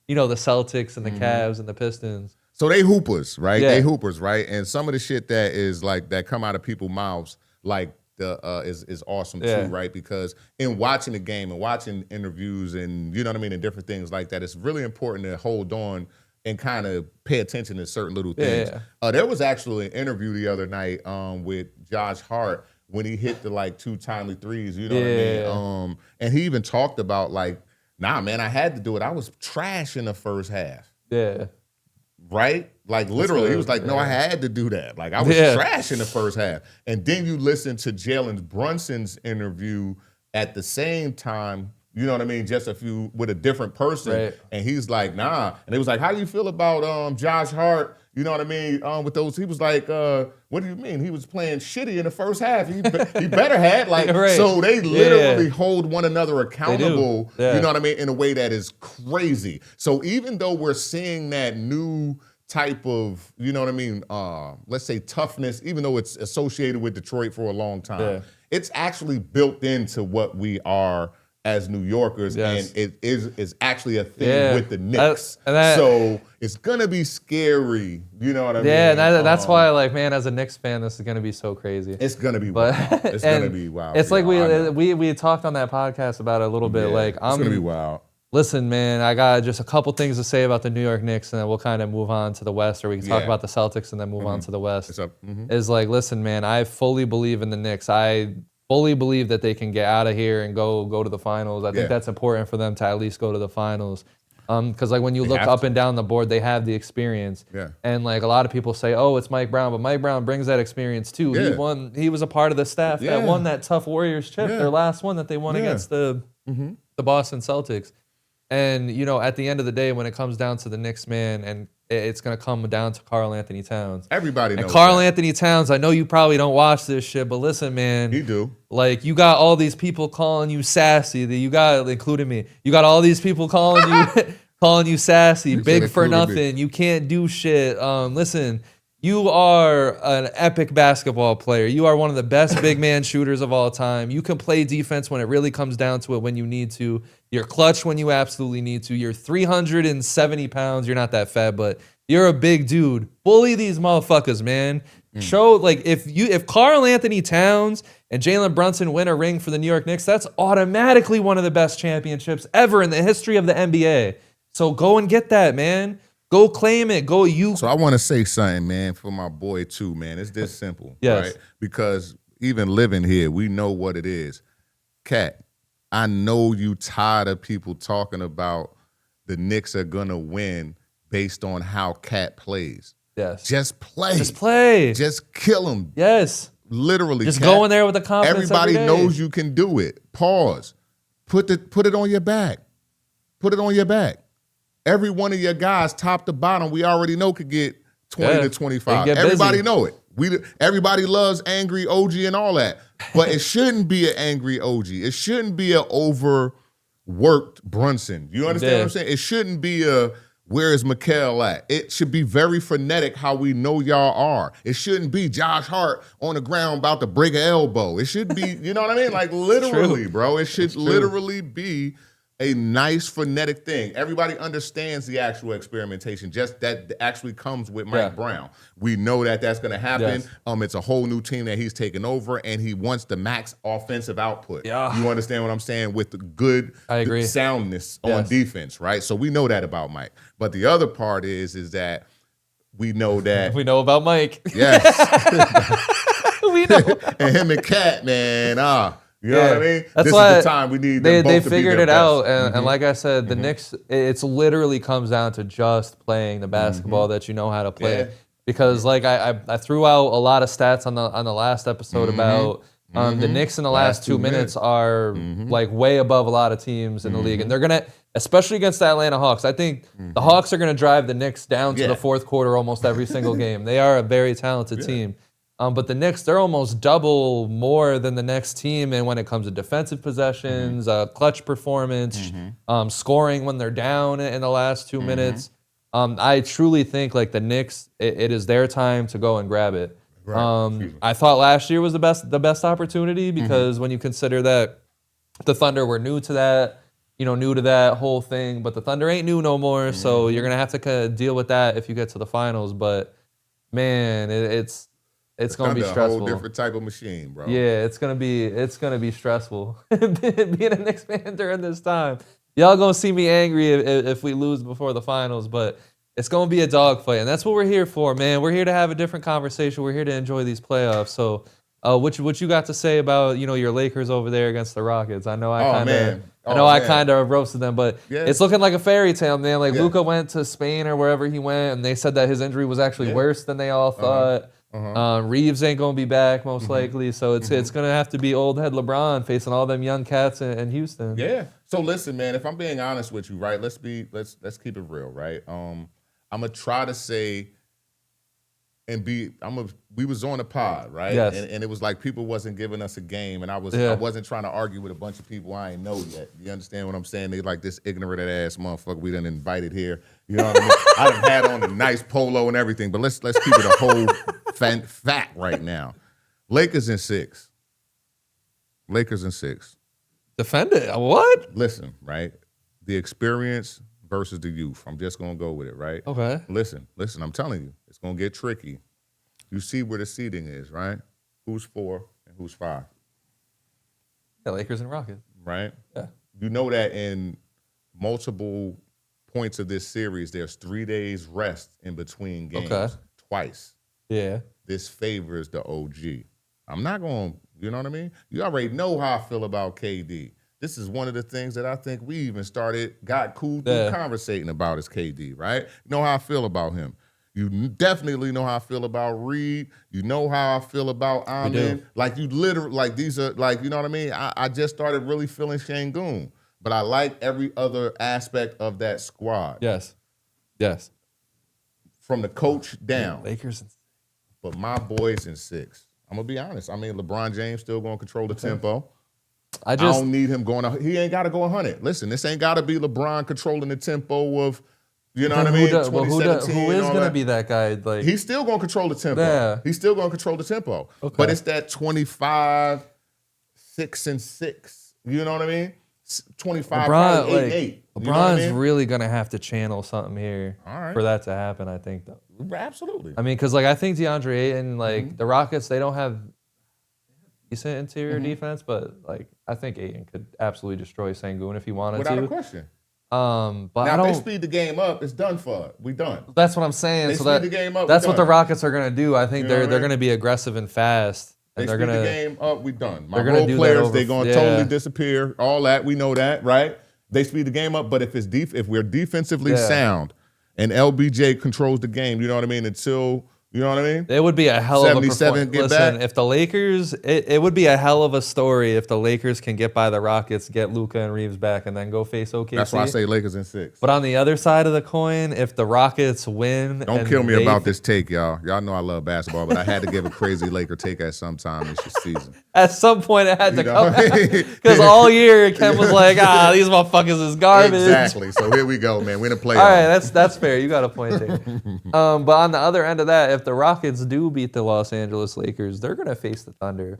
the Celtics and the Cavs and the Pistons. So they hoopers, right? They hoopers, right? And some of the shit that is like that come out of people's mouths, like. Is awesome too, right? Because in watching the game and watching interviews and and different things like that, it's really important to hold on and kind of pay attention to certain little things. There was actually an interview the other night with Josh Hart when he hit the 2 timely threes, what I mean? And he even talked about nah, man, I had to do it. I was trash in the first half. Yeah. Right? Like literally, he was like, no, I had to do that. Like I was trash in the first half. And then you listen to Jalen Brunson's interview at the same time, you know what I mean? Just with a different person. Right. And he's like, nah. And it was like, how do you feel about Josh Hart? You know what I mean? With those, he was like, what do you mean? He was playing shitty in the first half. He better had so they literally hold one another accountable, you know what I mean, in a way that is crazy. So even though we're seeing that new type of, you know what I mean, let's say toughness, even though it's associated with Detroit for a long time, it's actually built into what we are as New Yorkers, and it is actually a thing with the Knicks. So it's gonna be scary, you know what I mean? Yeah, that's why, man, as a Knicks fan, this is gonna be so crazy. It's gonna be wild. It's gonna be wild. It's like we had talked on that podcast about it a little bit. It's gonna be wild. Listen, man, I got just a couple things to say about the New York Knicks, and then we'll kind of move on to the West, or we can talk about the Celtics and then move on to the West. Listen, man, I fully believe in the Knicks. I fully believe that they can get out of here and go to the finals. I think that's important for them to at least go to the finals. Because when you look up and down the board, they have the experience. And a lot of people say, oh, it's Mike Brown, but Mike Brown brings that experience too. He was a part of the staff that won that tough Warriors chip, their last one that they won against the Boston Celtics. And, at the end of the day, when it comes down to the Knicks, man, and it's going to come down to Karl Anthony Towns. Everybody knows Karl Anthony Towns, I know you probably don't watch this shit, but listen, man. You do. You got all these people calling you sassy. Including me. You got all these people calling you sassy, big for nothing. You can't do shit. Listen, you are an epic basketball player. You are one of the best big man shooters of all time. You can play defense when it really comes down to it, when you need to. You're clutch when you absolutely need to. You're 370 pounds. You're not that fat, but you're a big dude. Bully these motherfuckers, man. Show, if Karl Anthony Towns and Jalen Brunson win a ring for the New York Knicks, that's automatically one of the best championships ever in the history of the NBA. So go and get that, man. Go claim it. Go you. So I want to say something, man, for my boy too, man. It's this simple, right? Because even living here, we know what it is. Cat, I know you tired of people talking about the Knicks are going to win based on how Cat plays. Yes. Just play. Just play. Just kill him. Yes. Literally. Just Cat, go in there with the confidence. everybody every day. knows you can do it. Pause. Put it on your back. Put it on your back. Every one of your guys, top to bottom, we already know could get 20 to 25. Everybody know it. Everybody loves angry OG and all that. But it shouldn't be an angry OG. It shouldn't be an overworked Brunson. You understand what I'm saying? It shouldn't be a where is Mikal at? It should be very frenetic how we know y'all are. It shouldn't be Josh Hart on the ground about to break an elbow. It should be, you know what I mean? Like literally, bro. It should literally be a nice frenetic thing. Everybody understands the actual experimentation. Just that actually comes with Mike Brown. We know that that's going to happen. Yes. It's a whole new team that he's taken over, and he wants the max offensive output. Yeah. You understand what I'm saying? With the good soundness on defense, right? So we know that about Mike. But the other part is that we know that we know about Mike. Yes. We know. And him and Cat, man, you know what I mean? That's this why is the time we need them both they to figured be it their out, best. and like I said, the Knicks, it's literally comes down to just playing the basketball that you know how to play. Yeah. Because like I threw out a lot of stats on the last episode about the Knicks in the last 2 minutes are like way above a lot of teams in the league, and they're gonna, especially against the Atlanta Hawks. I think the Hawks are gonna drive the Knicks down to the fourth quarter almost every single game. They are a very talented team. But the Knicks, they're almost double more than the next team. And when it comes to defensive possessions, clutch performance, scoring when they're down in the last 2 minutes, I truly think like the Knicks, it is their time to go and grab it. Right. I thought last year was the best opportunity because when you consider that the Thunder were new to that whole thing, but the Thunder ain't new no more. So you're gonna have to kind of deal with that if you get to the finals. But man, it's gonna be stressful. A whole different type of machine, bro. Yeah, it's gonna be stressful being a Knicks fan during this time. Y'all gonna see me angry if we lose before the finals, but it's gonna be a dogfight, and that's what we're here for, man. We're here to have a different conversation. We're here to enjoy these playoffs. So, what you got to say about your Lakers over there against the Rockets? I know I kind of roasted them, but it's looking like a fairy tale, man. Like Luka went to Spain or wherever he went, and they said that his injury was actually worse than they all thought. Reeves ain't gonna be back most likely, so it's gonna have to be old head LeBron facing all them young cats in Houston. Yeah. So listen, man, if I'm being honest with you, right? Let's keep it real, right? I'm gonna try to say we was on a pod, right? Yes. And it was like people wasn't giving us a game, and I wasn't trying to argue with a bunch of people I ain't know yet. You understand what I'm saying? They like this ignorant ass motherfucker we done invited here. You know what I mean? I done had on a nice polo and everything, but let's keep it a whole fact right now. Lakers in 6. Defend it. What? Listen, right? The experience versus the youth. I'm just gonna go with it, right? Okay. Listen. I'm telling you, it's gonna get tricky. You see where the seeding is, right? Who's 4 and who's 5? Yeah, Lakers and Rockets. Right? Yeah. You know that in multiple points of this series, there's 3 days rest in between games. Okay. Twice. Yeah. This favors the OG. I'm not going, you know what I mean? You already know how I feel about KD. This is one of the things that I think we even got cool through conversating about is KD, right? You know how I feel about him. You definitely know how I feel about Reed. You know how I feel about Amin. Like you literally, like these are like, you know what I mean? I just started really feeling Şengün. But I like every other aspect of that squad. Yes. From the coach down. Lakers. But my boys in 6. I'm going to be honest. I mean, LeBron James still going to control the tempo. I don't need him he ain't got to go 100. Listen, this ain't got to be LeBron controlling the tempo of, you know what I mean? Who is going to be that guy? Like he's still going to control the tempo. Yeah. He's still going to control the tempo. Okay. But it's that 25, 6 and 6. You know what I mean? 25, probably 8. LeBron's really going to have to channel something here for that to happen, I think, though. Absolutely. I mean, because like I think DeAndre Ayton, the Rockets, they don't have decent interior defense, but like I think Ayton could absolutely destroy Şengün if he wanted Without a question. But now, if they speed the game up, it's done for us. We done. That's what I'm saying. They speed the game up. That's what the Rockets are going to do. I think they're going to be aggressive and fast They speed the game up, we done. My they're gonna role do players, that they're going to totally disappear. All that, we know that, right? They speed the game up, but if we're defensively sound and LBJ controls the game, you know what I mean, until, you know what I mean? It would be a hell of a performance. Listen, back. if the Lakers, it would be a hell of a story if the Lakers can get by the Rockets, get Luka and Reeves back, and then go face OKC. That's why I say Lakers in 6. But on the other side of the coin, if the Rockets win, don't kill me about this take, y'all. Y'all know I love basketball, but I had to give a crazy Laker take at some time this season. At some point, it had to come because all year Kem was like, these motherfuckers is garbage. Exactly. So here we go, man. We're in the playoffs. All right, that's fair. You got a point there. But on the other end of that, if the Rockets do beat the Los Angeles Lakers, they're gonna face the Thunder.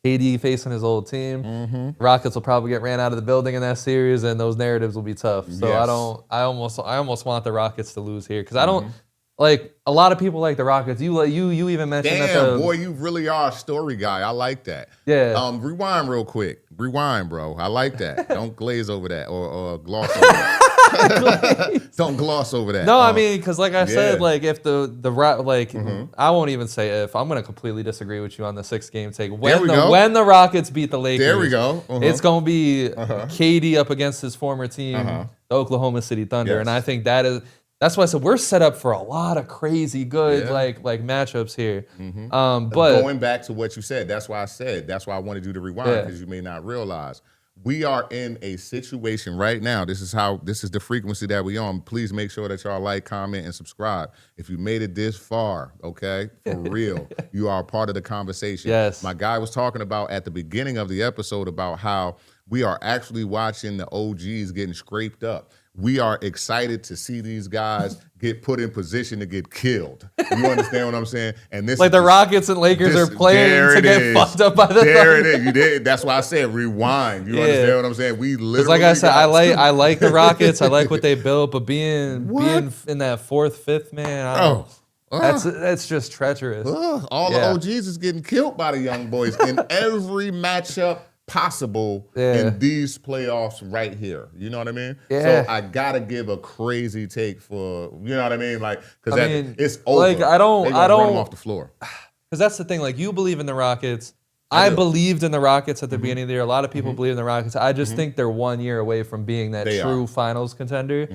KD facing his old team. Rockets will probably get ran out of the building in that series, and those narratives will be tough. So I almost want the Rockets to lose here because I don't. Like, a lot of people like the Rockets. You even mentioned that. Damn, boy, you really are a story guy. I like that. Yeah. Rewind real quick. Rewind, bro. I like that. Don't glaze over that or gloss over that. Don't gloss over that. No, I mean, because like I said, like if I won't even say if. I'm going to completely disagree with you on the 6-game take. When the Rockets beat the Lakers, there we go. It's going to be KD up against his former team, the Oklahoma City Thunder, and I think that's why I said we're set up for a lot of crazy good like matchups here. But going back to what you said, that's why I wanted you to rewind because you may not realize we are in a situation right now. This is the frequency that we on. Please make sure that y'all like, comment, and subscribe. If you made it this far, okay, for real, you are a part of the conversation. Yes. My guy was talking about at the beginning of the episode about how we are actually watching the OGs getting scraped up. We are excited to see these guys get put in position to get killed. You understand what I'm saying? And this like the Rockets and Lakers are playing to get fucked up by the Thunder. There it is. You did. That's why I said rewind. You understand what I'm saying? We literally. Like I said, I like the Rockets. I like what they built, but being in that 4th, 5th, man, that's just treacherous. All the OGs is getting killed by the young boys in every matchup possible in these playoffs right here. You know what I mean? Yeah. So I gotta give a crazy take for, you know what I mean? Like, because it's over. Like I don't run them off the floor. Because that's the thing. Like you believe in the Rockets. I believed in the Rockets at the beginning of the year. A lot of people believe in the Rockets. I just think they're 1 year away from being that true finals contender.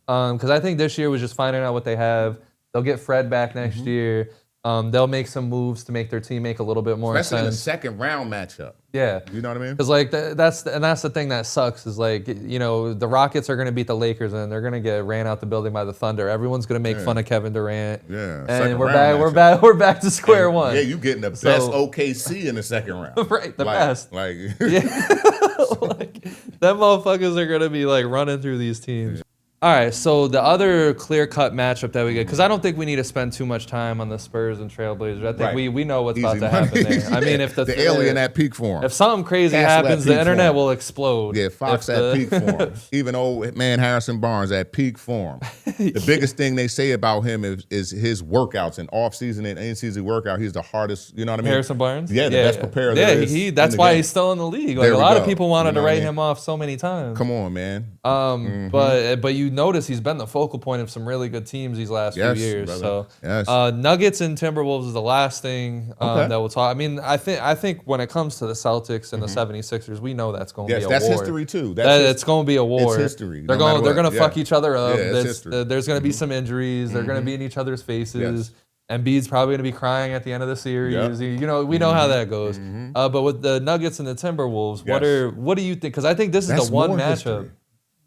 Because I think this year was just finding out what they have. They'll get Fred back next year. They'll make some moves to make their team make a little bit more sense. Especially in the 2nd round matchup. Yeah. You know what I mean? Because like that's the thing that sucks is like, you know, the Rockets are going to beat the Lakers and they're going to get ran out the building by the Thunder. Everyone's going to make fun of Kevin Durant. Yeah. And we're back to square one. Yeah, you getting the best OKC in the 2nd round. Right, the best. Like like, them motherfuckers are going to be like running through these teams. All right, so the other clear-cut matchup that we get, because I don't think we need to spend too much time on the Spurs and Trailblazers. I think we know what's about to happen there. I mean, if the alien at peak form. If something crazy happens, the internet will explode. Yeah, Fox at peak form. Even old man Harrison Barnes at peak form. The biggest thing they say about him is his workouts and off-season and in-season workout. He's the hardest, you know what I mean? Harrison Barnes? Yeah, the best prepared there is. That's why he's still in the league. Like, a lot of people wanted to write him off so many times. Come on, man. But you notice he's been the focal point of some really good teams these last few years. Brother. So Nuggets and Timberwolves is the last thing that we'll talk. I mean, I think when it comes to the Celtics and the 76ers, we know that's going to be a war. That's history too. It's going to be a war. It's history. They're going to fuck each other up. There's going to be some injuries. They're going to be in each other's faces. Embiid's probably going to be crying at the end of the series. You know, we know how that goes. But with the Nuggets and the Timberwolves, what do you think? Because I think this is the one matchup. History.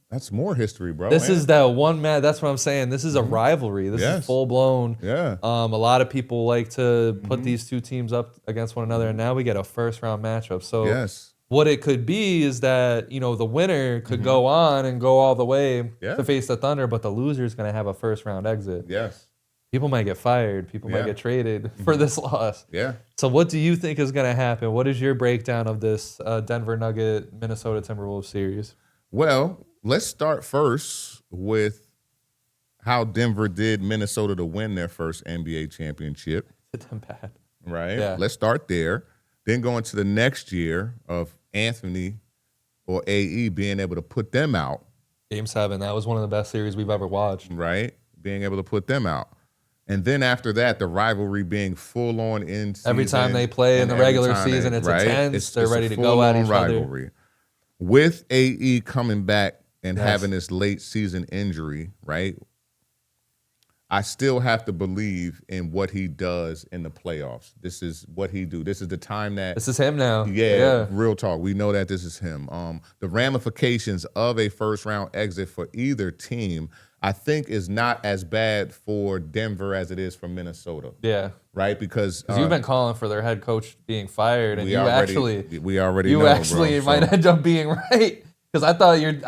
That's more history, bro. This is that one match. That's what I'm saying. This is a rivalry. This is full blown. Yeah. A lot of people like to put these two teams up against one another, and now we get a 1st round matchup. So what it could be is that, you know, the winner could go on and go all the way to face the Thunder, but the loser is going to have a 1st round exit. Yes. People might get fired. People might get traded for this loss. Yeah. So what do you think is going to happen? What is your breakdown of this Denver Nugget Minnesota Timberwolves series? Well, let's start first with how Denver did Minnesota to win their first NBA championship. It's bad. Right? Yeah. Let's start there. Then go into the next year of Anthony or AE being able to put them out. Game 7. That was one of the best series we've ever watched. Right? Being able to put them out. And then after that, the rivalry being full on in season. Every time they play in the regular season, it's intense. They're ready to go at each other. With AE coming back and having this late season injury, right? I still have to believe in what he does in the playoffs. This is what he do. This is the time that this is him now. Yeah, real talk. We know that this is him. The ramifications of a first round exit for either team, I think, is not as bad for Denver as it is for Minnesota. Yeah. Right? Because you've been calling for their head coach being fired, and we already know, might end up being right. Because I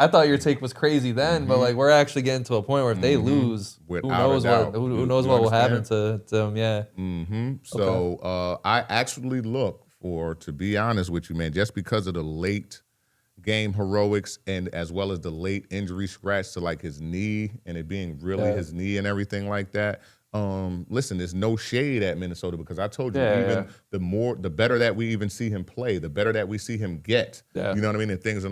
thought your take was crazy then, but like we're actually getting to a point where if they lose, who knows what will happen to them? Yeah. So I actually look for, to be honest with you, man, just because of the late game heroics and as well as the late injury scratch to like his knee and it being really his knee and everything like that. Listen, there's no shade at Minnesota because I told you the better that we even see him play, the better that we see him get. Yeah. You know what I mean? And things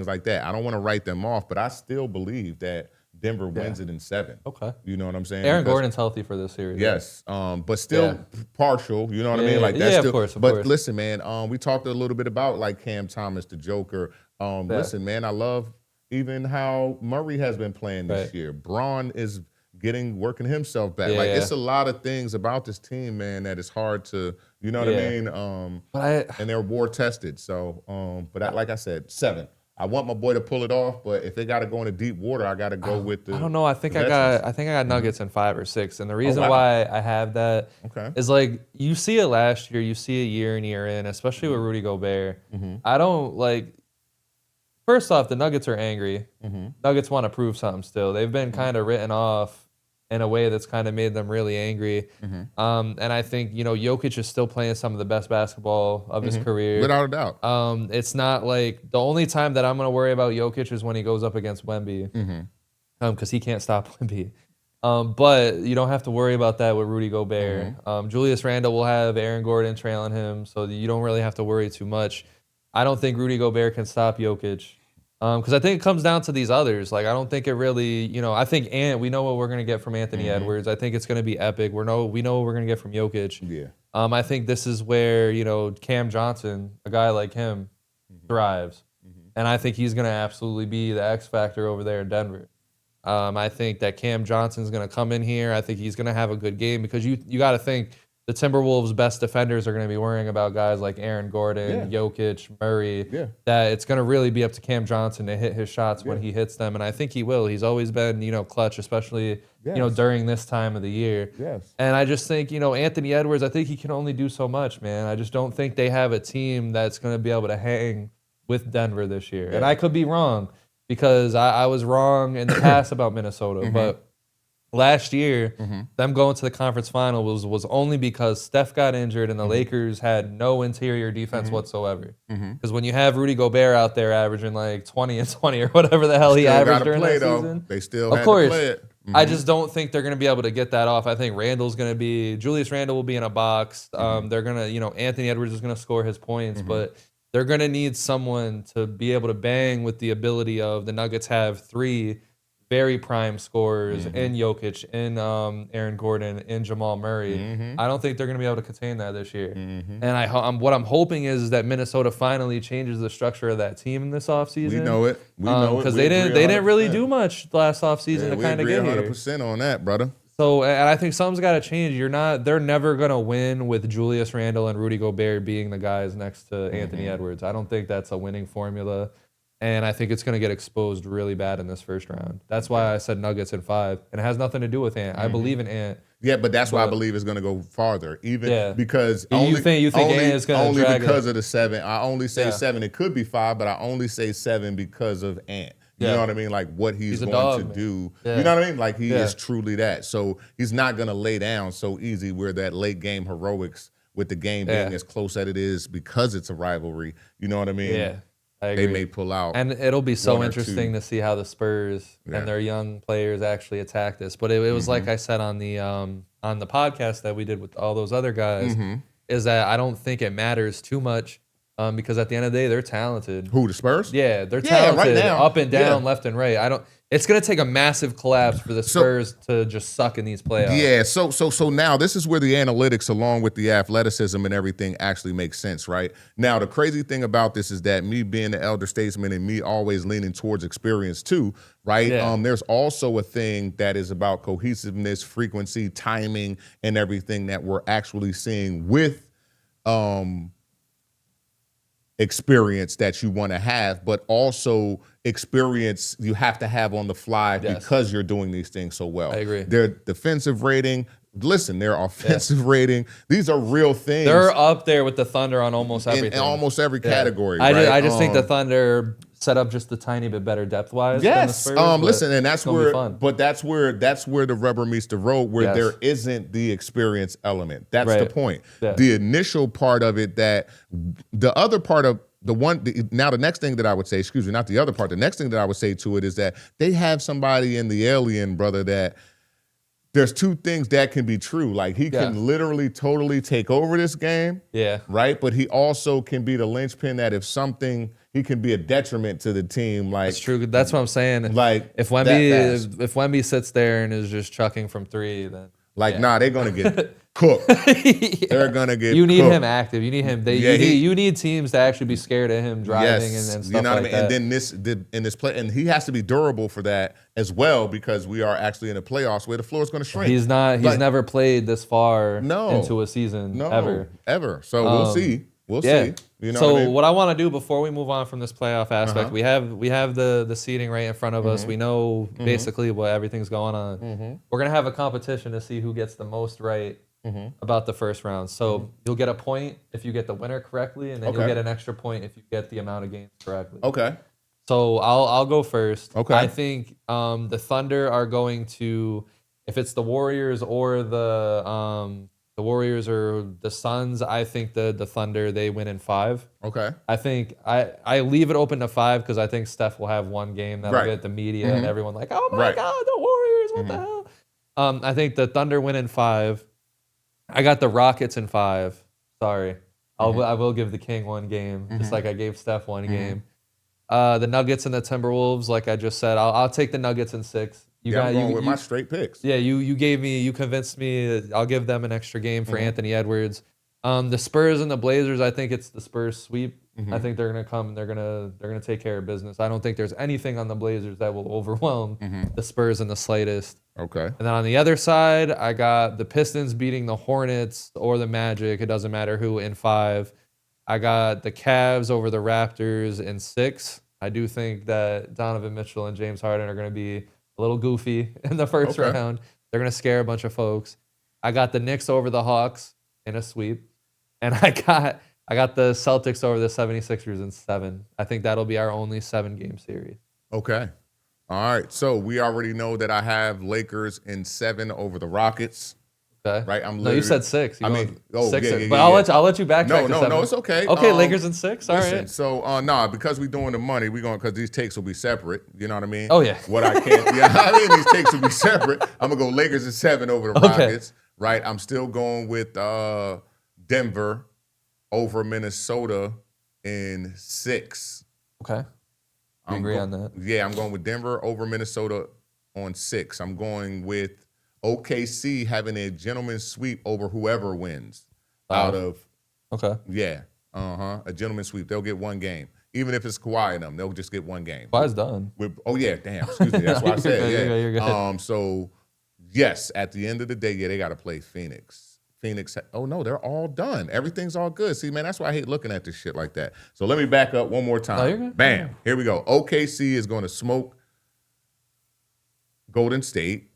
like that. I don't want to write them off, but I still believe that Denver wins it in 7. Okay. You know what I'm saying? Aaron Gordon's healthy for this series. Yes. But still partial. You know what I mean? Like that's still, of course. But listen, man, we talked a little bit about like Cam Thomas, the Joker. Listen, man, I love even how Murray has been playing this year. Bron is working himself back. It's a lot of things about this team, man, that is hard to, you know what I mean? And they're war tested. So, like I said, 7. I want my boy to pull it off, but if they got to go into deep water, I got to go with the. I don't know. I think I got Nuggets in 5 or 6, and the reason why I have that is like you see it last year, you see it year in year in, especially with Rudy Gobert. I don't like. First off, the Nuggets are angry. Nuggets want to prove something still. They've been kind of written off in a way that's kind of made them really angry. And I think, Jokic is still playing some of the best basketball of his career. Without a doubt. It's not like the only time that I'm going to worry about Jokic is when he goes up against Wemby. Because he can't stop Wemby. But you don't have to worry about that with Rudy Gobert. Julius Randle will have Aaron Gordon trailing him, so you don't really have to worry too much. I don't think Rudy Gobert can stop Jokic. Because I think it comes down to these others. Like, I don't think it really, I think we know what we're going to get from Anthony Edwards. I think it's going to be epic. We know what we're going to get from Jokic. Yeah. I think this is where, Cam Johnson, a guy like him, thrives. And I think he's going to absolutely be the X factor over there in Denver. I think that Cam Johnson's going to come in here. I think he's going to have a good game because you got to think the Timberwolves' best defenders are going to be worrying about guys like Aaron Gordon, Jokic, Murray. That it's going to really be up to Cam Johnson to hit his shots when he hits them, and I think he will. He's always been, clutch, especially during this time of the year. And I just think, Anthony Edwards, I think he can only do so much, man. I just don't think they have a team that's going to be able to hang with Denver this year. And I could be wrong because I was wrong in the past about Minnesota, but last year, them going to the conference final was only because Steph got injured and the Lakers had no interior defense whatsoever. Because when you have Rudy Gobert out there averaging like 20 and 20 or whatever the hell he averaged during that season, they still had to play it. I just don't think they're going to be able to get that off. I think Julius Randle will be in a box. They're going to, Anthony Edwards is going to score his points, but they're going to need someone to be able to bang with the ability of the Nuggets have 3 very prime scorers in Jokic, in Aaron Gordon, in Jamal Murray. I don't think they're going to be able to contain that this year. And what I'm hoping is that Minnesota finally changes the structure of that team in this offseason. We know it. Because they didn't really do much last offseason to kind of get here. 100% on that, brother. So, and I think something's got to change. They're never going to win with Julius Randle and Rudy Gobert being the guys next to Anthony Edwards. I don't think that's a winning formula. And I think it's going to get exposed really bad in this first round. That's why I said Nuggets in 5. And it has nothing to do with Ant. I believe in Ant. Yeah, but that's why I believe it's going to go farther. Because you think Ant is going to drag because of the 7. I only say 7. It could be 5, but I only say 7 because of Ant. You know what I mean? Like what he's going to do. You know what I mean? Like he is truly that. So he's not going to lay down so easy where that late game heroics with the game being as close as it is because it's a rivalry. You know what I mean? Yeah. I agree. They may pull out. And it'll be so interesting to see how the Spurs and their young players actually attack this. But it was like I said on the podcast that we did with all those other guys, is that I don't think it matters too much because at the end of the day, they're talented. Who, the Spurs? Yeah, they're talented right now, up and down, left and right. It's going to take a massive collapse for the Spurs to just suck in these playoffs. Yeah, so now this is where the analytics along with the athleticism and everything actually makes sense, right? Now, the crazy thing about this is that me being the elder statesman and me always leaning towards experience too, right? Yeah. There's also a thing that is about cohesiveness, frequency, timing, and everything that we're actually seeing with experience that you want to have, but also experience you have to have on the fly because you're doing these things so well. I agree. Their defensive rating, listen, their offensive rating, these are real things. They're up there with the Thunder on almost everything. In almost every category. I just think the Thunder set up just a tiny bit better depth-wise than the Spurs. Listen, and that's where the rubber meets the road, where there isn't the experience element. That's the point. Yeah. The initial part of it, that the other part of the next thing that I would say, not the other part, the next thing that I would say to it is that they have somebody in the alien, brother, that there's two things that can be true. Like, he can literally totally take over this game. Yeah. Right? But he also can be the linchpin that if something, he can be a detriment to the team. Like, that's true. That's what I'm saying. Like, if Wemby sits there and is just chucking from three, then they're gonna get cooked. They're gonna get. You need cooked. him active. You need him. You need teams to actually be scared of him driving and stuff you know what like I mean? that. And then in this play, and he has to be durable for that as well, because we are actually in the playoffs where the floor is going to shrink. He's never played this far into a season ever. So we'll see. We'll see. You know so what I want to do before we move on from this playoff aspect, we have the seating right in front of us. We know basically what everything's going on. We're gonna have a competition to see who gets the most right about the first round. So you'll get a point if you get the winner correctly, and then you'll get an extra point if you get the amount of games correctly. Okay. So I'll go first. Okay. I think the Thunder are going to, if it's the Warriors or the Warriors or the Suns, I think the Thunder, they win in 5. Okay. I think I leave it open to 5 because I think Steph will have one game that'll get the media and everyone like, oh my God, the Warriors, what the hell? I think the Thunder win in 5. I got the Rockets in 5. Sorry. I will give the King one game, just like I gave Steph one game. The Nuggets and the Timberwolves, like I just said, I'll take the Nuggets in 6. I'm going with my straight picks. Yeah, you convinced me. I'll give them an extra game for Anthony Edwards. The Spurs and the Blazers, I think it's the Spurs sweep. I think they're gonna come and they're gonna take care of business. I don't think there's anything on the Blazers that will overwhelm the Spurs in the slightest. Okay. And then on the other side, I got the Pistons beating the Hornets or the Magic. It doesn't matter who in 5. I got the Cavs over the Raptors in 6. I do think that Donovan Mitchell and James Harden are going to be a little goofy in the first round. They're going to scare a bunch of folks. I got the Knicks over the Hawks in a sweep. And I got the Celtics over the 76ers in 7. I think that'll be our only 7-game series. Okay. All right. So we already know that I have Lakers in 7 over the Rockets. Okay. Right. No, you said 6. I mean, 6. Yeah, but I'll let you backtrack. No, it's okay. Okay, Lakers in 6. All right. So because we're doing the money, because these takes will be separate. You know what I mean? Oh yeah. What I can't. These takes will be separate. I'm gonna go Lakers in 7 over the Rockets. Right. I'm still going with Denver over Minnesota in 6. Okay. I agree on that. Yeah, I'm going with Denver over Minnesota on 6. I'm going with OKC having a gentleman's sweep over whoever wins out of. Okay. Yeah. A gentleman's sweep. They'll get one game. Even if it's Kawhi and them, they'll just get one game. Kawhi's done. Excuse me. That's what I said. Yeah. You're good. So, yes, at the end of the day, they got to play Phoenix. They're all done. Everything's all good. See, man, that's why I hate looking at this shit like that. So let me back up one more time. No, you're good. Bam. Here we go. OKC is going to smoke Golden State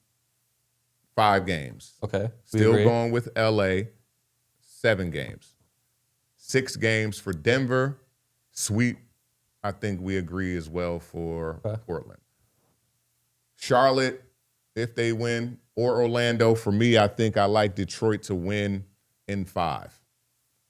5 games. Okay. Still going with LA 7 games. 6 games for Denver. Sweep, I think we agree as well for Portland. Charlotte, if they win, or Orlando. For me, I think I like Detroit to win in 5.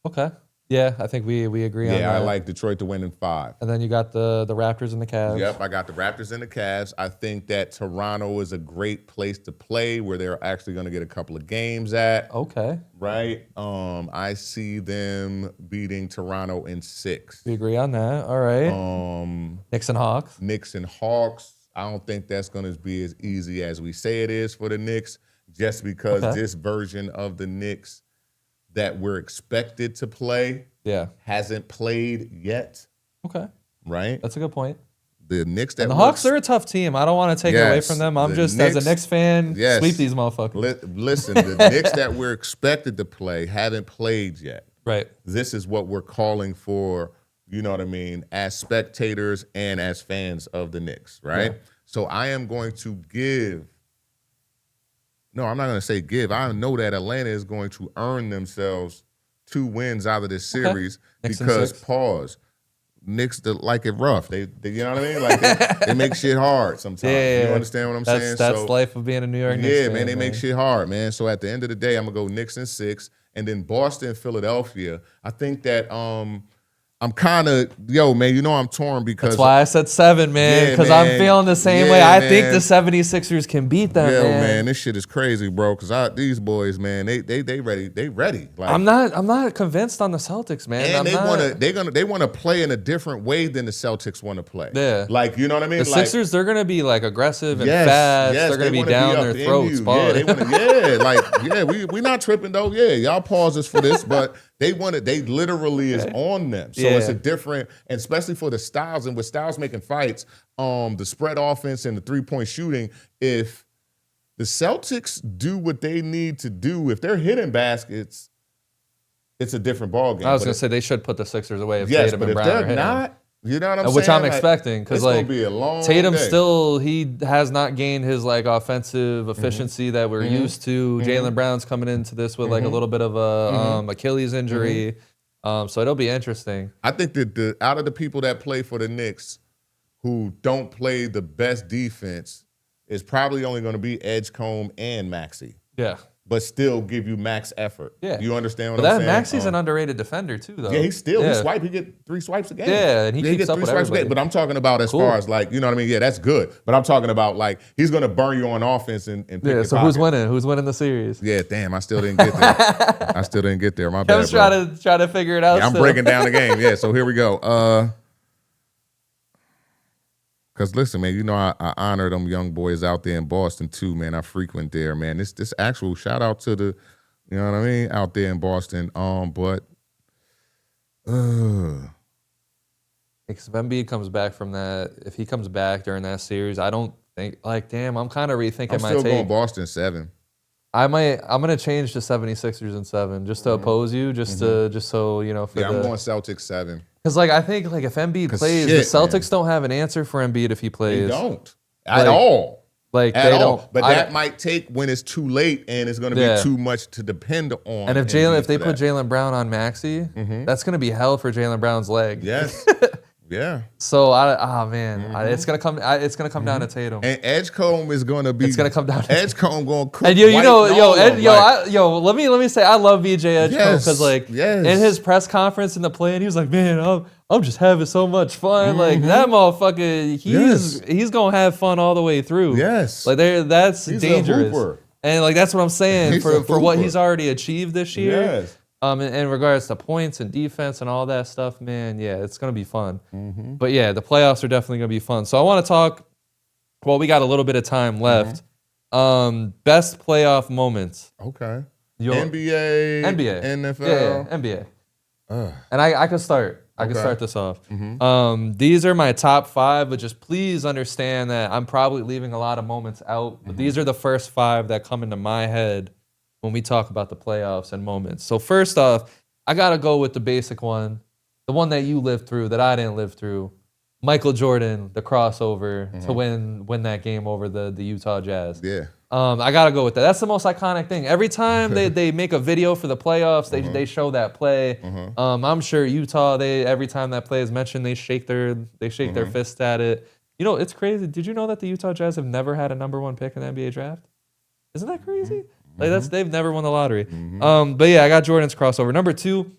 Okay. Yeah, I think we agree on that. Yeah, I like Detroit to win in 5. And then you got the Raptors and the Cavs. Yep, I got the Raptors and the Cavs. I think that Toronto is a great place to play where they're actually going to get a couple of games at. Okay. Right? I see them beating Toronto in 6. We agree on that. All right. Knicks and Hawks. Knicks and Hawks. I don't think that's going to be as easy as we say it is for the Knicks, just because this version of the Knicks that we're expected to play hasn't played yet. Okay. Right? That's a good point. The Knicks that and the Hawks, they're a tough team. I don't want to take it away from them. I'm just, Knicks, as a Knicks fan, sweep these motherfuckers. Listen, the Knicks that we're expected to play haven't played yet. Right. This is what we're calling for, you know what I mean, as spectators and as fans of the Knicks, right? Yeah. So I am going to give No, I'm not going to say give. I know that Atlanta is going to earn themselves 2 wins out of this series because, Knicks like it rough. They you know what I mean? Like they make shit hard sometimes. Yeah. You understand what I'm saying? That's life of being a New York Knicks fan. Man, they make shit hard, man. So at the end of the day, I'm going to go Knicks in 6. And then Boston, Philadelphia. I think that I'm kind of, man, I'm torn because. That's why I said 7, man, because I'm feeling the same way. I think the 76ers can beat them, man. This shit is crazy, bro, because these boys, man, they ready. They ready. Like, I'm not convinced on the Celtics, man. And they want to play in a different way than the Celtics want to play. Yeah. Like, you know what I mean? The Sixers, they're going to be, like, aggressive and fast. They're going to be down their throats. We not tripping, though. Yeah, y'all pause us for this, but they literally is on them. So it's a different, and especially for the Styles, and with Styles making fights, the spread offense and the 3-point shooting, if the Celtics do what they need to do, if they're hitting baskets, it's a different ballgame. I was going to say they should put the Sixers away if Tatum and and Brown they're not, you know what I'm saying? Which I'm expecting, because like be a long Tatum day. still, he has not gained his like offensive efficiency that we're used to. Jaylen Brown's coming into this with like a little bit of a Achilles injury. So it'll be interesting. I think that out of the people that play for the Knicks who don't play the best defense is probably only going to be Edgecombe and Maxey. Yeah. But still give you max effort. Yeah. You understand what I'm saying? Maxey's an underrated defender too, though. Yeah, he get 3 swipes a game. Yeah, and he keeps up with everybody. But I'm talking about as far as like, you know what I mean? Yeah, that's good. But I'm talking about like he's going to burn you on offense and pick your so pocket. who's winning? Who's winning the series? Yeah, damn, I still didn't get there. My bad, Kem's trying to figure it out. Yeah, I'm breaking down the game. Yeah, so here we go. Because listen, man, I honor them young boys out there in Boston too, man. I frequent there, man. This actual shout out to the, you know what I mean, out there in Boston. But if Embiid comes back from that, if he comes back during that series, I don't think I'm kind of rethinking my take. I'm still going Boston 7. I'm gonna change to 76ers in 7 just to oppose you, just so for I'm going Celtics 7. Because I think if Embiid plays, the Celtics don't have an answer for Embiid if he plays. They don't at all. They don't. But that might take when it's too late and it's going to be too much to depend on. And if they put Jaylen Brown on Maxey, that's going to be hell for Jaylen Brown's leg. Yes. Yeah. So it's gonna come down to Tatum. And Edgecombe is gonna be. It's gonna come down to Edgecombe going to cook. And let me say I love VJ Edgecombe because in his press conference in the play, he was like, man, I'm just having so much fun. Like that motherfucker, he's gonna have fun all the way through. Yes. That's he's dangerous. And that's what I'm saying for what he's already achieved this year. Yes. In regards to points and defense and all that stuff, man, it's going to be fun. But yeah, the playoffs are definitely going to be fun. So I want to talk, we got a little bit of time left. Best playoff moments. Okay. NBA, NFL. Yeah, NBA. And I can start. I can start this off. These are my top 5, but just please understand that I'm probably leaving a lot of moments out. But these are the first 5 that come into my head when we talk about the playoffs and moments. So first off, I got to go with the basic one, the one that you lived through, that I didn't live through. Michael Jordan, the crossover to win that game over the Utah Jazz. Yeah. I got to go with that. That's the most iconic thing. Every time they make a video for the playoffs, they show that play. I'm sure Utah, every time that play is mentioned, they shake their fist at it. It's crazy. Did you know that the Utah Jazz have never had a number 1 pick in the NBA draft? Isn't that crazy? They've never won the lottery. But yeah, I got Jordan's crossover. Number 2,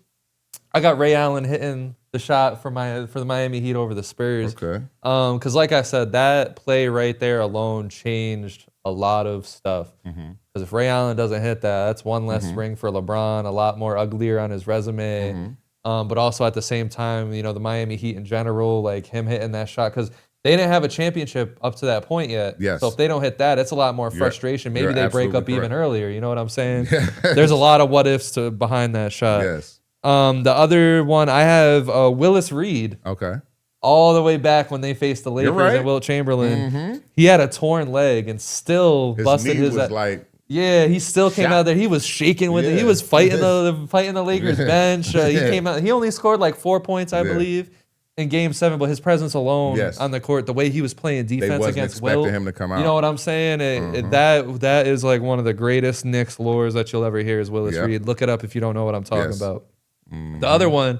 I got Ray Allen hitting the shot for the Miami Heat over the Spurs. Okay. Because like I said, that play right there alone changed a lot of stuff. Because if Ray Allen doesn't hit that, that's one less ring for LeBron, a lot more uglier on his resume. But also at the same time, the Miami Heat in general, like him hitting that shot, because they didn't have a championship up to that point yet. Yes. So if they don't hit that, it's a lot more frustration. Maybe they break up even earlier. You know what I'm saying? Yes. There's a lot of what ifs behind that shot. Yes. The other one, I have Willis Reed. Okay. All the way back when they faced the Lakers right. and Wilt Chamberlain. He had a torn leg and still busted his knee was like... Yeah, he still came out there. He was shaking with it. He was fighting the Lakers bench. He came out. He only scored like 4 points, I believe, in Game 7. But his presence alone on the court, the way he was playing defense against Wilt, him to come out. You know what I'm saying? That is like one of the greatest Knicks lores that you'll ever hear is Willis Reed. Look it up if you don't know what I'm talking about. The other one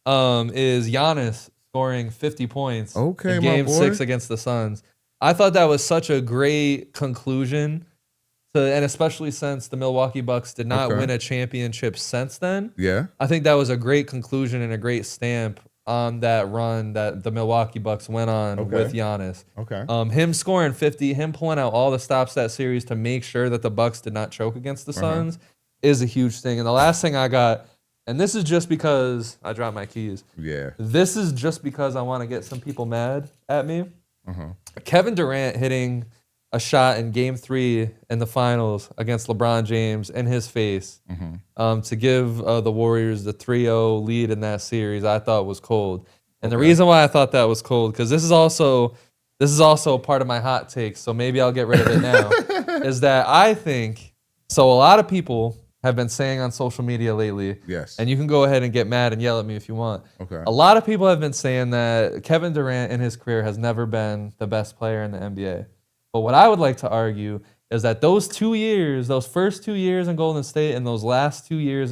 is Giannis scoring 50 points in Game 6 against the Suns. I thought that was such a great conclusion. And especially since the Milwaukee Bucks did not win a championship since then. Yeah. I think that was a great conclusion and a great stamp on that run that the Milwaukee Bucks went on with Giannis. Him scoring 50, him pulling out all the stops that series to make sure that the Bucks did not choke against the Suns is a huge thing. And the last thing I got, and this is just because I dropped my keys. Yeah. This is just because I want to get some people mad at me. Kevin Durant hitting a shot in Game 3 in the finals against LeBron James in his face to give the Warriors the 3-0 lead in that series, I thought was cold. And the reason why I thought that was cold, because this is also part of my hot takes, so maybe I'll get rid of it now, is that I think, so a lot of people have been saying on social media lately, and you can go ahead and get mad and yell at me if you want. A lot of people have been saying that Kevin Durant in his career has never been the best player in the NBA. But what I would like to argue is that those first 2 years in Golden State and those last 2 years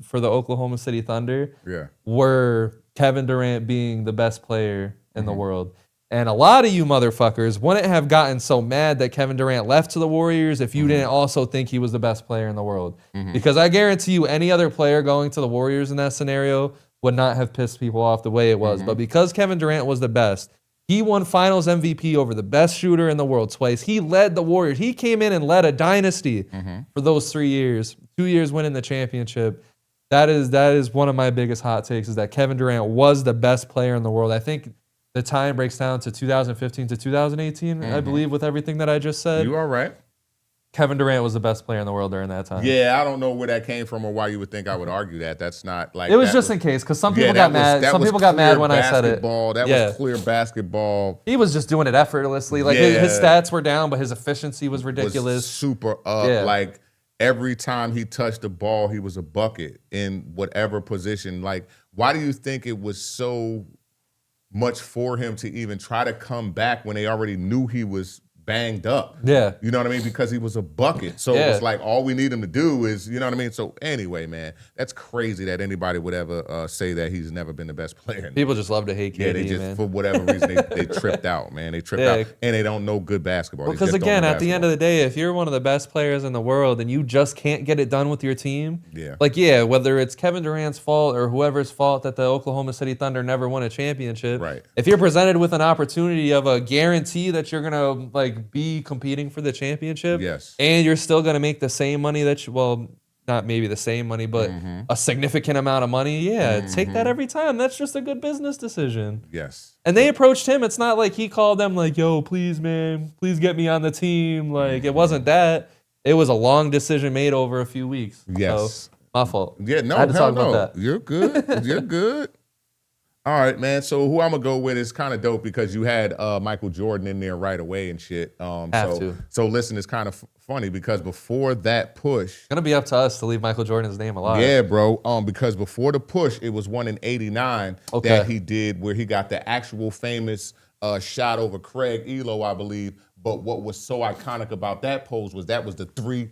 for the Oklahoma City Thunder were Kevin Durant being the best player in the world. And a lot of you motherfuckers wouldn't have gotten so mad that Kevin Durant left to the Warriors if you didn't also think he was the best player in the world. Because I guarantee you any other player going to the Warriors in that scenario would not have pissed people off the way it was. But because Kevin Durant was the best, he won Finals MVP over the best shooter in the world twice. He led the Warriors. He came in and led a dynasty for those 3 years. 2 years winning the championship. That is one of my biggest hot takes, is that Kevin Durant was the best player in the world. I think the time breaks down to 2015 to 2018, I believe, with everything that I just said. You are right. Kevin Durant was the best player in the world during that time. Yeah, I don't know where that came from or why you would think I would argue that. That's not like... It was just in case, because some people got mad. Some people got mad when I said it. That was clear basketball. He was just doing it effortlessly. Like his stats were down, but his efficiency was ridiculous. Was super up. Like every time he touched the ball, he was a bucket in whatever position. Like, why do you think it was so much for him to even try to come back when they already knew he was banged up? Yeah. You know what I mean? Because he was a bucket. So it was like, all we need him to do is, you know what I mean? So anyway, man, that's crazy that anybody would ever say that he's never been the best player. People just love to hate KD, they just, man. For whatever reason, they tripped out, man. They tripped out, and they don't know good basketball. Because again, at the end of the day, if you're one of the best players in the world and you just can't get it done with your team, whether it's Kevin Durant's fault or whoever's fault that the Oklahoma City Thunder never won a championship, if you're presented with an opportunity of a guarantee that you're going to be competing for the championship, and you're still going to make the same money that not maybe the same money, but a significant amount of money, take that every time. That's just a good business decision. And they approached him. It's not like he called them like, yo, please, man, please get me on the team. Like, it wasn't that. It was a long decision made over a few weeks. So, my fault. Yeah, no, I had to talk about that. You're good. You're good. All right, man. So who I'm gonna go with is kind of dope because you had Michael Jordan in there right away and shit. So listen, it's kind of funny because before that push, it's gonna be up to us to leave Michael Jordan's name alive. Yeah, bro. Because before the push, it was one in '89 that he did where he got the actual famous shot over Craig Elo, I believe. But what was so iconic about that pose was the three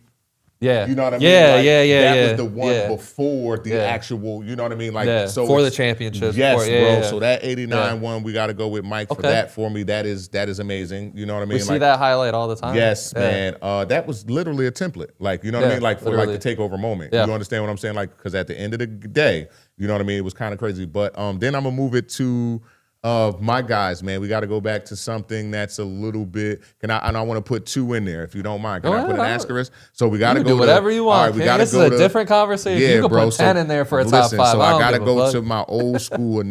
Yeah. You know what I mean? Yeah, Like, yeah. That was the one before the actual, you know what I mean? Like, so for the championship. Yes, bro. Yeah. So that 89 one, we got to go with Mike for that for me. That is amazing. You know what I mean? We see that highlight all the time. Yes, man. That was literally a template. Like, you know what I mean? Like, for literally. Like the takeover moment. You understand what I'm saying? Like, because at the end of the day, you know what I mean? It was kind of crazy. But then I'm going to move it to my guys, man. We got to go back to something that's a little bit. And I want to put 2 in there, if you don't mind. Can I put an asterisk? So we got to go do whatever you want. All right, we got to go. This is a different conversation. Yeah, you can bro, put 10 in there for a top 5. So I got to go to my old school,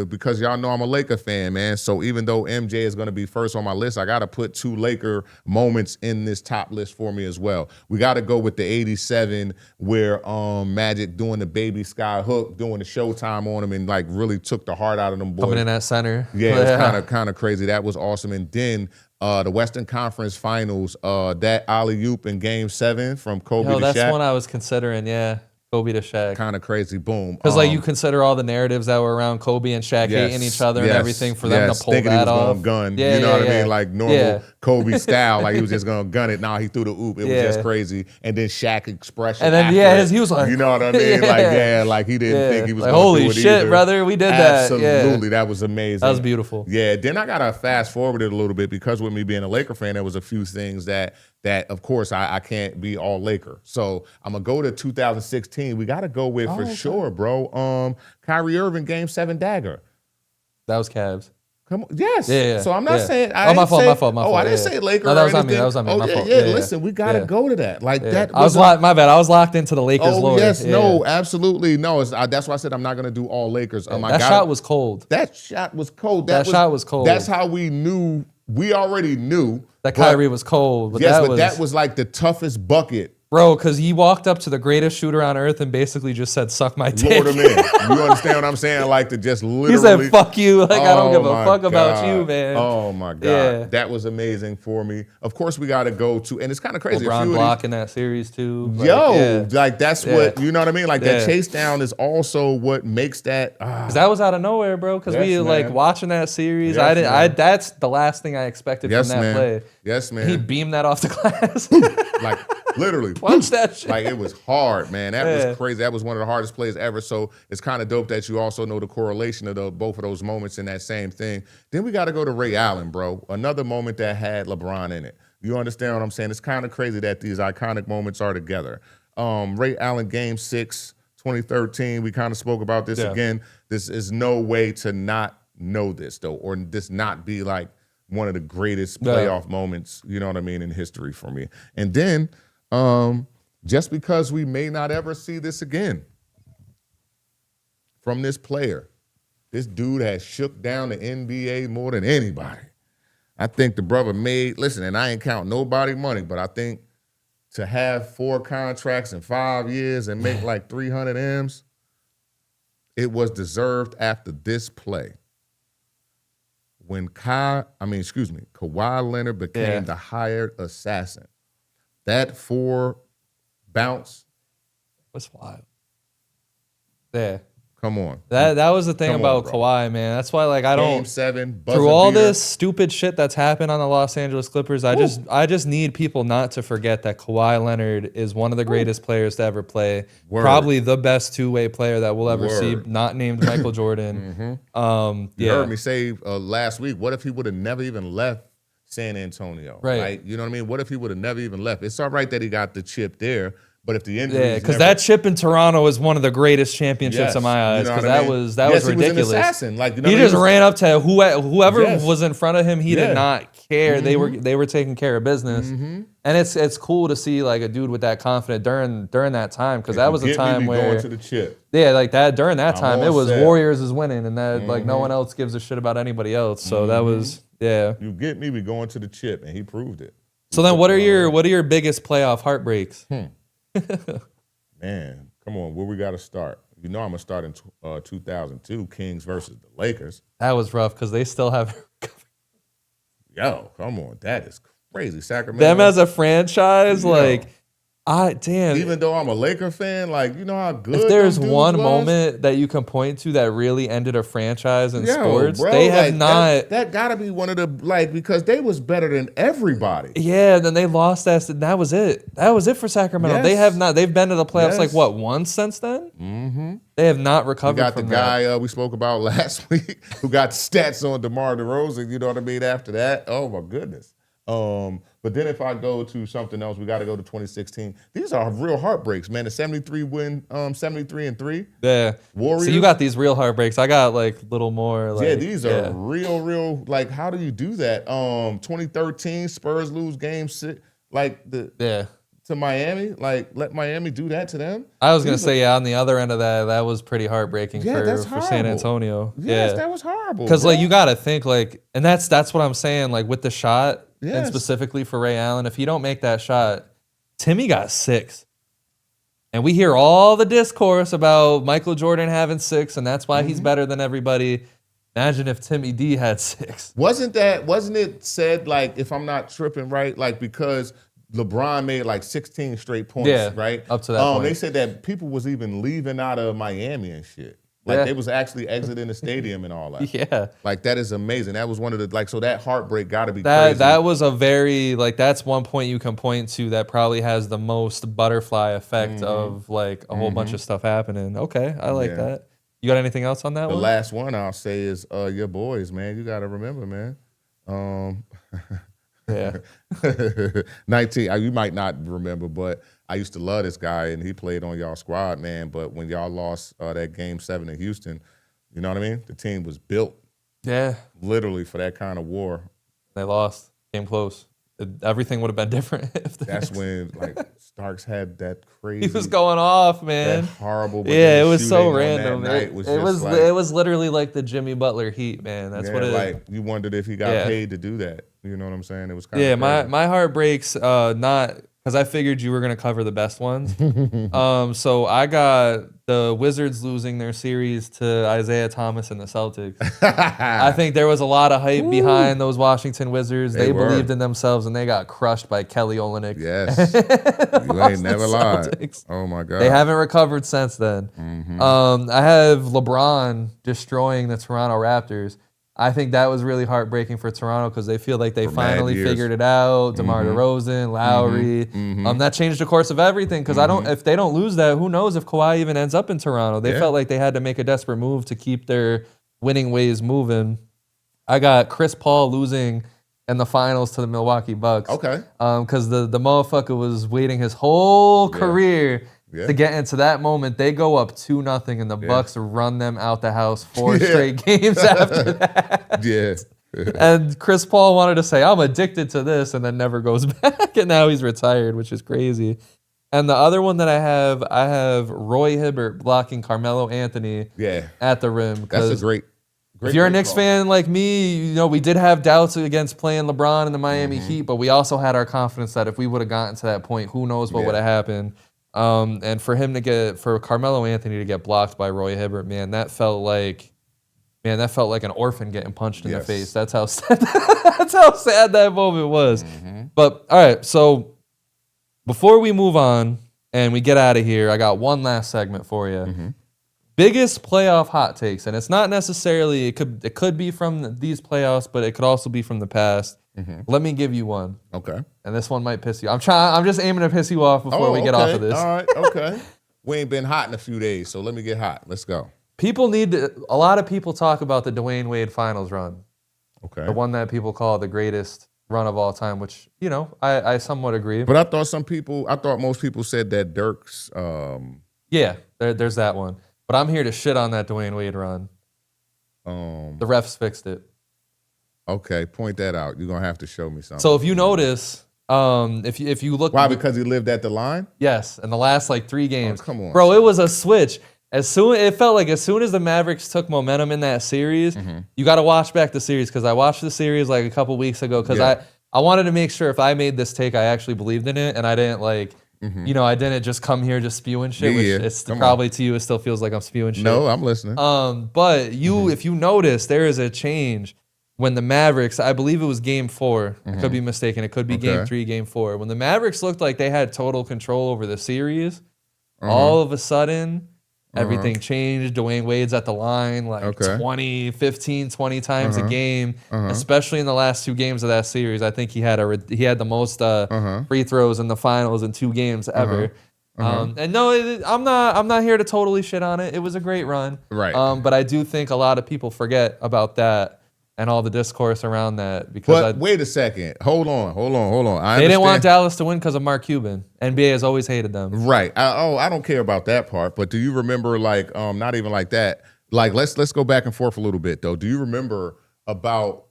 because y'all know I'm a Laker fan, man. So even though MJ is going to be first on my list, I got to put 2 Laker moments in this top list for me as well. We got to go with the 87 where Magic doing the baby sky hook, doing the Showtime on him, and like really took the heart out of them boys. Coming in at center. Yeah, it was kind of crazy. That was awesome. And then the Western Conference Finals, that alley-oop in Game 7 from Kobe to Shaq. That's one I was considering, Kobe to Shaq. Kind of crazy. Boom. Because you consider all the narratives that were around Kobe and Shaq hating each other and everything for them to pull thinking that he was off. Gonna gun. You know what I mean? Like normal Kobe style. Like he was just going to gun it. Nah, he threw the oop. It was just crazy. And then Shaq expression. And then, he was like. You know what I mean? Like he didn't think he was going to do it holy shit, either. Brother. We did Absolutely. that. Absolutely. That was amazing. That was beautiful. Yeah. Then I got to fast forward it a little bit because with me being a Laker fan, there was a few things that of course, I can't be all Laker. So I'm going to go to 2016. We got to go with, sure, bro, Kyrie Irving, Game 7 dagger. That was Cavs. Come on. Yes. Yeah. So I'm not saying. My fault. I didn't say Lakers. No, that was or on me. anything. That was on me. Oh, my yeah, fault. yeah. Listen, we got to go to that. Like that. My bad. I was locked into the Lakers. Oh, yes. No, absolutely. No. That's why I said I'm not going to do all Lakers. That shot was cold. That shot was cold. That shot was cold. That's how we knew. We already knew that Kyrie was cold. But that was like the toughest bucket. Bro, because he walked up to the greatest shooter on earth and basically just said, suck my dick. Lord him in. You understand what I'm saying? Like to just literally. He said, fuck you. Like, I don't give a fuck about you, man. Oh, my God. Yeah. That was amazing for me. Of course, we got to go to, and it's kind of crazy. LeBron blocking that series, too. Like that's what, you know what I mean? Like that chase down is also what makes that. Because that was out of nowhere, bro. Because we watching that series. That's the last thing I expected from that play. Yes, man. He beamed that off the glass. Like, literally. Punch that shit. Like, it was hard, man. That was crazy. That was one of the hardest plays ever. So it's kind of dope that you also know the correlation of both of those moments in that same thing. Then we got to go to Ray Allen, bro. Another moment that had LeBron in it. You understand what I'm saying? It's kind of crazy that these iconic moments are together. Ray Allen, Game 6, 2013. We kind of spoke about this again. This is no way to not know this, though, or this not be like one of the greatest playoff moments, you know what I mean, in history for me. And then, just because we may not ever see this again from this player, this dude has shook down the NBA more than anybody. I think the brother listen, and I ain't count nobody money, but I think to have 4 contracts in 5 years and make like 300 M's, it was deserved after this play. When Kawhi Leonard became the hired assassin, that 4 bounce was wild. Yeah. Come on. That was the thing about Kawhi, man. That's why, like, I don't. Game 7, through all this stupid shit that's happened on the Los Angeles Clippers, I just need people not to forget that Kawhi Leonard is one of the greatest players to ever play. Word. Probably the best two-way player that we'll ever see, not named Michael Jordan. You heard me say last week, what if he would have never even left San Antonio? Right. You know what I mean? What if he would have never even left? It's all right that he got the chip there. But if the injury, because that chip in Toronto is one of the greatest championships in my eyes. Because that was ridiculous. He was an assassin. Like, he just ran up to whoever was in front of him. He did not care. They were taking care of business, and it's cool to see like a dude with that confidence during that time, because that was a time where going to the chip. Like that during that time it was Warriors is winning, and that like no one else gives a shit about anybody else. So that was You get me? We going to the chip, and he proved it. So then, what are your biggest playoff heartbreaks? Man, come on, where we got to start? You know I'm going to start in 2002, Kings versus the Lakers. That was rough because they still have. Yo, come on, that is crazy. Sacramento. Them as a franchise, like Damn. Even though I'm a Laker fan, like, you know how good If there's them dudes one was? moment that you can point to that really ended a franchise in sports, bro, they have like, not. That gotta be one of the, like, because they was better than everybody. Yeah, then they lost that. That was it. That was it for Sacramento. Yes. They have not. They've been to the playoffs like Yes. what, once since then? Mm-hmm. They have not recovered. We got from the guy we spoke about last week who got stats on DeMar DeRozan. You know what I mean? After that, oh my goodness. But then if I go to something else, we got to go to 2016. These are real heartbreaks, man. The 73 win, 73-3. Yeah. Warriors. So you got these real heartbreaks. I got like little more. Like, yeah, these are real. Like, how do you do that? 2013, Spurs lose game 6. Like to Miami. Like, let Miami do that to them. I was gonna say, on the other end of that was pretty heartbreaking for San Antonio. Yes, that was horrible. Because like you gotta think like, and that's what I'm saying. Like with the shot, Yes. and specifically for Ray Allen, if you don't make that shot, Timmy got 6. And we hear all the discourse about Michael Jordan having 6, and that's why he's better than everybody. Imagine if Timmy D had 6. Wasn't it said, like, if I'm not tripping right, like, because LeBron made like 16 straight points, right? Up to that point. They said that people was even leaving out of Miami and shit. Like, they was actually exiting the stadium and all that. Yeah. Like, that is amazing. That was one of the, like, so that heartbreak got to be crazy. That was a very, like, that's one point you can point to that probably has the most butterfly effect of, like, a whole bunch of stuff happening. Okay, I like that. You got anything else on that one? The last one I'll say is your boys, man. You got to remember, man. Yeah. 19, you might not remember, but I used to love this guy, and he played on y'all squad, man. But when y'all lost that Game 7 in Houston, you know what I mean? The team was built, literally, for that kind of war. They lost. Came close. Everything would have been different. That's when, like, Starks had that crazy. He was going off, man. That horrible. Yeah, it was so random. It was literally like the Jimmy Butler Heat, man. That's what it is. Like, you wondered if he got paid to do that. You know what I'm saying? It was kind of crazy. my heart breaks, not because I figured you were going to cover the best ones. So I got the Wizards losing their series to Isaiah Thomas and the Celtics. I think there was a lot of hype behind those Washington Wizards. They believed in themselves, and they got crushed by Kelly Olynyk. Yes. You ain't never lied. Oh, my God. They haven't recovered since then. I have LeBron destroying the Toronto Raptors. I think that was really heartbreaking for Toronto because they feel like they finally figured it out. DeMar DeRozan, Lowry. That changed the course of everything because if they don't lose that, who knows if Kawhi even ends up in Toronto. They felt like they had to make a desperate move to keep their winning ways moving. I got Chris Paul losing in the finals to the Milwaukee Bucks. Okay. Because the motherfucker was waiting his whole career to get into that moment. They go up 2-0 and the Bucks run them out the house 4 straight games after that. And Chris Paul wanted to say, I'm addicted to this, and then never goes back. And now he's retired, which is crazy. And the other one that I have Roy Hibbert blocking Carmelo Anthony at the rim. That's a great if you're a Knicks fan like me, you know, we did have doubts against playing LeBron and the Miami Heat, but we also had our confidence that if we would have gotten to that point, who knows what would have happened. And for Carmelo Anthony to get blocked by Roy Hibbert, man, that felt like an orphan getting punched in the face. That's how sad that moment was. But all right, so before we move on and we get out of here, I got one last segment for you. Biggest playoff hot takes, and it's not necessarily it could be from these playoffs, but it could also be from the past. Let me give you one. Okay. And this one might piss you. I'm just aiming to piss you off before we get off of this. All right. Okay. We ain't been hot in a few days, so let me get hot. Let's go. A lot of people talk about the Dwayne Wade Finals run. Okay. The one that people call the greatest run of all time, which, you know, I somewhat agree. But I thought most people said that Dirk's. Yeah, there's that one. But I'm here to shit on that Dwayne Wade run. The refs fixed it. Okay, point that out. You're gonna have to show me something. So if you notice, if you look, why? Because he lived at the line. Yes, in the last like 3 games. Oh, come on, bro. It was a switch. It felt like as soon as the Mavericks took momentum in that series, you got to watch back the series because I watched the series like a couple weeks ago because I wanted to make sure if I made this take, I actually believed in it and I didn't like. You know, I didn't just come here just spewing shit, which it's probably to you, it still feels like I'm spewing shit. No, I'm listening. But if you notice, there is a change when the Mavericks, I believe it was game 4. I could be mistaken. It could be game 3, game 4. When the Mavericks looked like they had total control over the series, all of a sudden, everything changed. Dwayne Wade's at the line like 20 times a game, especially in the last 2 games of that series. I think he had the most free throws in the finals in 2 games ever. And no, I'm not here to totally shit on it. It was a great run, right? But I do think a lot of people forget about that and all the discourse around that because. Wait a second, hold on. They didn't want Dallas to win because of Mark Cuban. NBA has always hated them, right? I don't care about that part. But do you remember not even like that? Like let's go back and forth a little bit though. Do you remember about?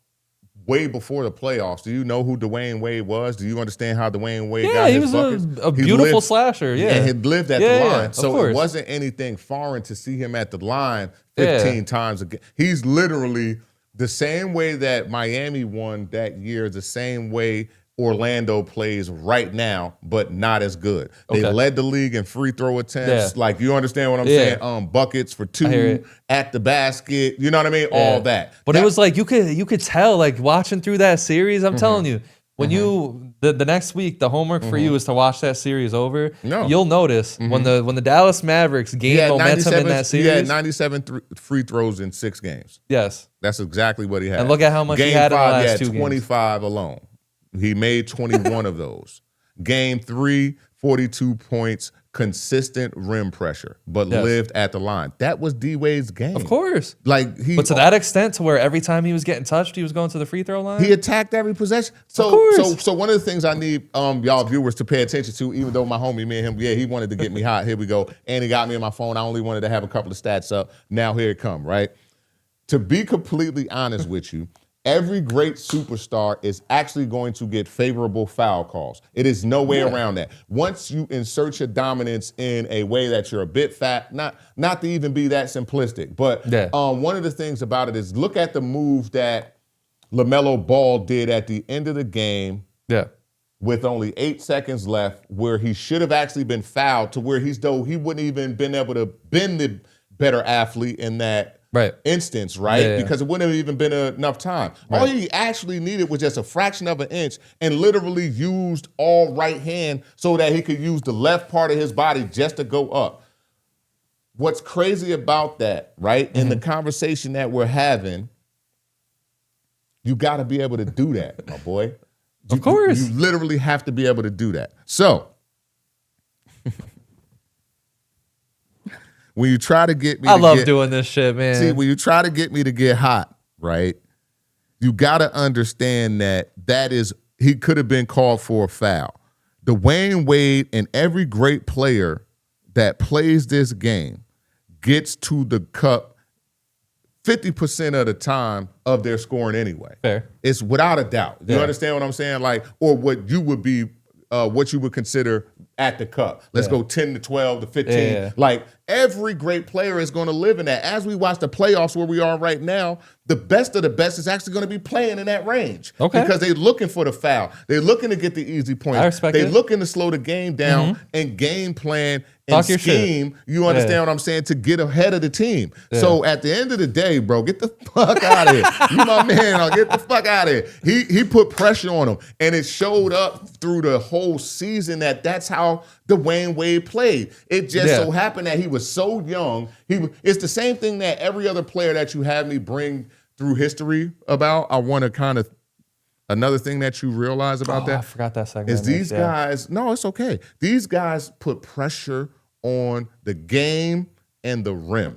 Way before the playoffs, do you know who Dwayne Wade was? Do you understand how Dwayne Wade got his buckets? He was a beautiful slasher, and he lived at the line. So it wasn't anything foreign to see him at the line 15 times again. He's literally the same way that Miami won that year, the same way Orlando plays right now, but not as good. They led the league in free throw attempts. Like, you understand what I'm saying? Buckets for 2 at the basket. You know what I mean? All that. But it was like you could tell, like watching through that series. I'm telling you, when you the next week, the homework for you is to watch that series over. You'll notice when the Dallas Mavericks gained momentum in that series. He had 97 free throws in 6 games. Yes, that's exactly what he had. And look at how much he had in the last 2 games. 25 alone. He made 21 of those. Game 3, 42 points, consistent rim pressure, but lived at the line. That was D-Wade's game. Of course. But to that extent, to where every time he was getting touched, he was going to the free throw line? He attacked every possession. So one of the things I need y'all viewers to pay attention to, even though my homie, me and him, he wanted to get me hot. Here we go. And he got me on my phone. I only wanted to have a couple of stats up. Now here it come, right? To be completely honest with you, every great superstar is actually going to get favorable foul calls. It is no way around that. Once you insert your dominance in a way that you're a bit fat, not to even be that simplistic, but one of the things about it is look at the move that LaMelo Ball did at the end of the game with only 8 seconds left, where he should have actually been fouled to where he wouldn't even been able to been the better athlete in that instance, right? Because it wouldn't have even been enough time. All he actually needed was just a fraction of an inch and literally used all right hand so that he could use the left part of his body just to go up. What's crazy about that, right? In the conversation that we're having, you got to be able to do that, my boy. Of course. You literally have to be able to do that. So, when you try to get me I love doing this shit, man. See, when you try to get me to get hot, right, you got to understand that is, he could have been called for a foul. Dwayne Wade and every great player that plays this game gets to the cup 50% of the time of their scoring anyway. Fair. It's without a doubt. You understand what I'm saying? Like, or what you would be, what you would consider at the cup. Let's go 10 to 12 to 15. Like, every great player is going to live in that. As we watch the playoffs where we are right now, the best of the best is actually going to be playing in that range. Because they're looking for the foul. They're looking to get the easy points. I respect they're it. looking to slow the game down and game plan and scheme. You understand what I'm saying? To get ahead of the team. So at the end of the day, bro, get the fuck out of here. You my man. Get the fuck out of here. He put pressure on him, and it showed up through the whole season that's how Dwayne Wade played. It just so happened that he was so young. It's the same thing that every other player that you have me bring through history about. I want to kind of, another thing that you realize about that. I forgot that segment. Is these guys, no, it's okay. These guys put pressure on the game and the rim.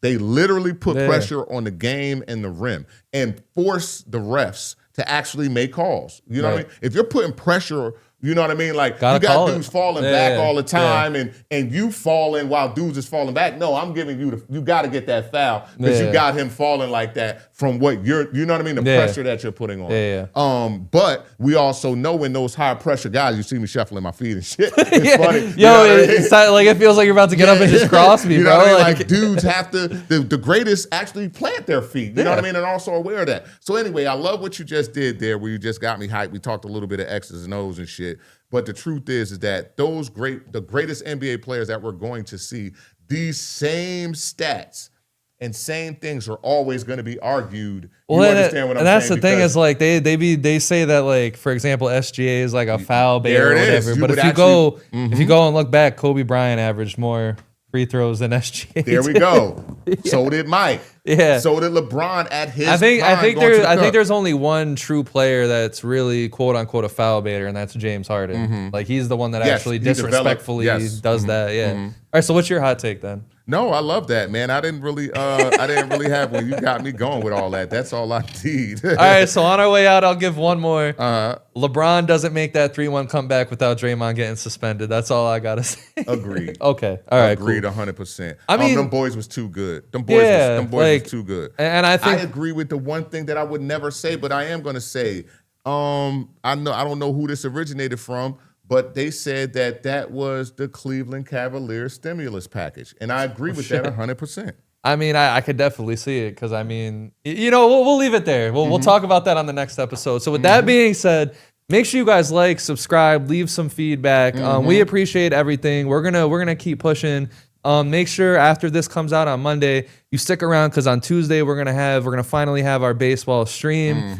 They literally put pressure on the game and the rim and force the refs to actually make calls. You know what I mean? If you're putting pressure, you know what I mean? Like, you got dudes falling back all the time and you falling while dudes is falling back. No, I'm giving you you got to get that foul because you got him falling like that from what you know what I mean? The pressure that you're putting on. But we also know when those high pressure guys, you see me shuffling my feet and shit. It's funny. Yo, it's like it feels like you're about to get up and just cross me, you bro. Know what I mean? Like, dudes have to, the greatest actually plant their feet. You know what I mean? And also aware of that. So anyway, I love what you just did there where you just got me hyped. We talked a little bit of X's and O's and shit. But the truth is that the greatest NBA players that we're going to see, these same stats and same things are always going to be argued. Well, you understand what I'm saying? And that's the thing Because is like they say that like, for example, SGA is like a foul bait or there it is. whatever. You But would if you actually- go and look back, Kobe Bryant averaged more free throws than SGA. there we go. So did Mike. Yeah. So did LeBron at his I think prime going to the I think cup. there's only one true player that's really quote unquote a foul baiter, and that's James Harden. Like he's the one that Yes, actually he developed- disrespectfully yes. does that. Yeah. All right. So what's your hot take then? No, I love that, man. I didn't really have one. You got me going with all that. That's all I need. All right. So on our way out, I'll give one more. LeBron doesn't make that 3-1 comeback without Draymond getting suspended. That's all I gotta say. Agreed. Okay. All right. Agreed, Cool. 100%. I mean, them boys was too good. Them boys was too good. And I think I agree with the one thing that I would never say, but I am going to say. I don't know who this originated from, but they said that was the Cleveland Cavaliers stimulus package, and I agree with that 100%. I mean, I could definitely see it because I mean, we'll leave it there. We'll talk about that on the next episode. So with that being said, make sure you guys like, subscribe, leave some feedback. We appreciate everything. We're gonna keep pushing. Make sure after this comes out on Monday, you stick around because on Tuesday we're gonna finally have our baseball stream.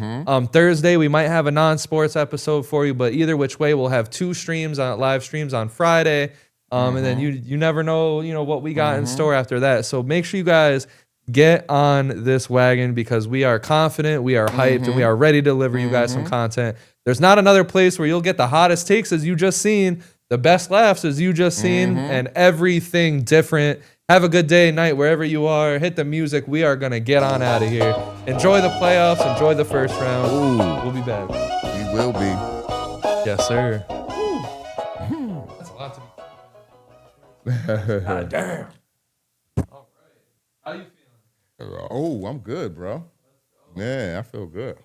Thursday we might have a non-sports episode for you, but either which way we'll have 2 streams on live streams on Friday. And then you never know what we got in store after that. So make sure you guys get on this wagon because we are confident, we are hyped, and we are ready to deliver you guys some content. There's not another place where you'll get the hottest takes as you just seen, the best laughs as you just seen, and everything different. Have a good day, night, wherever you are. Hit the music. We are going to get on out of here. Enjoy the playoffs. Enjoy the first round. Ooh. We'll be back. We will be. Yes, sir. That's a lot to be. God damn. All right. How you feeling? Oh, I'm good, bro. Yeah, I feel good.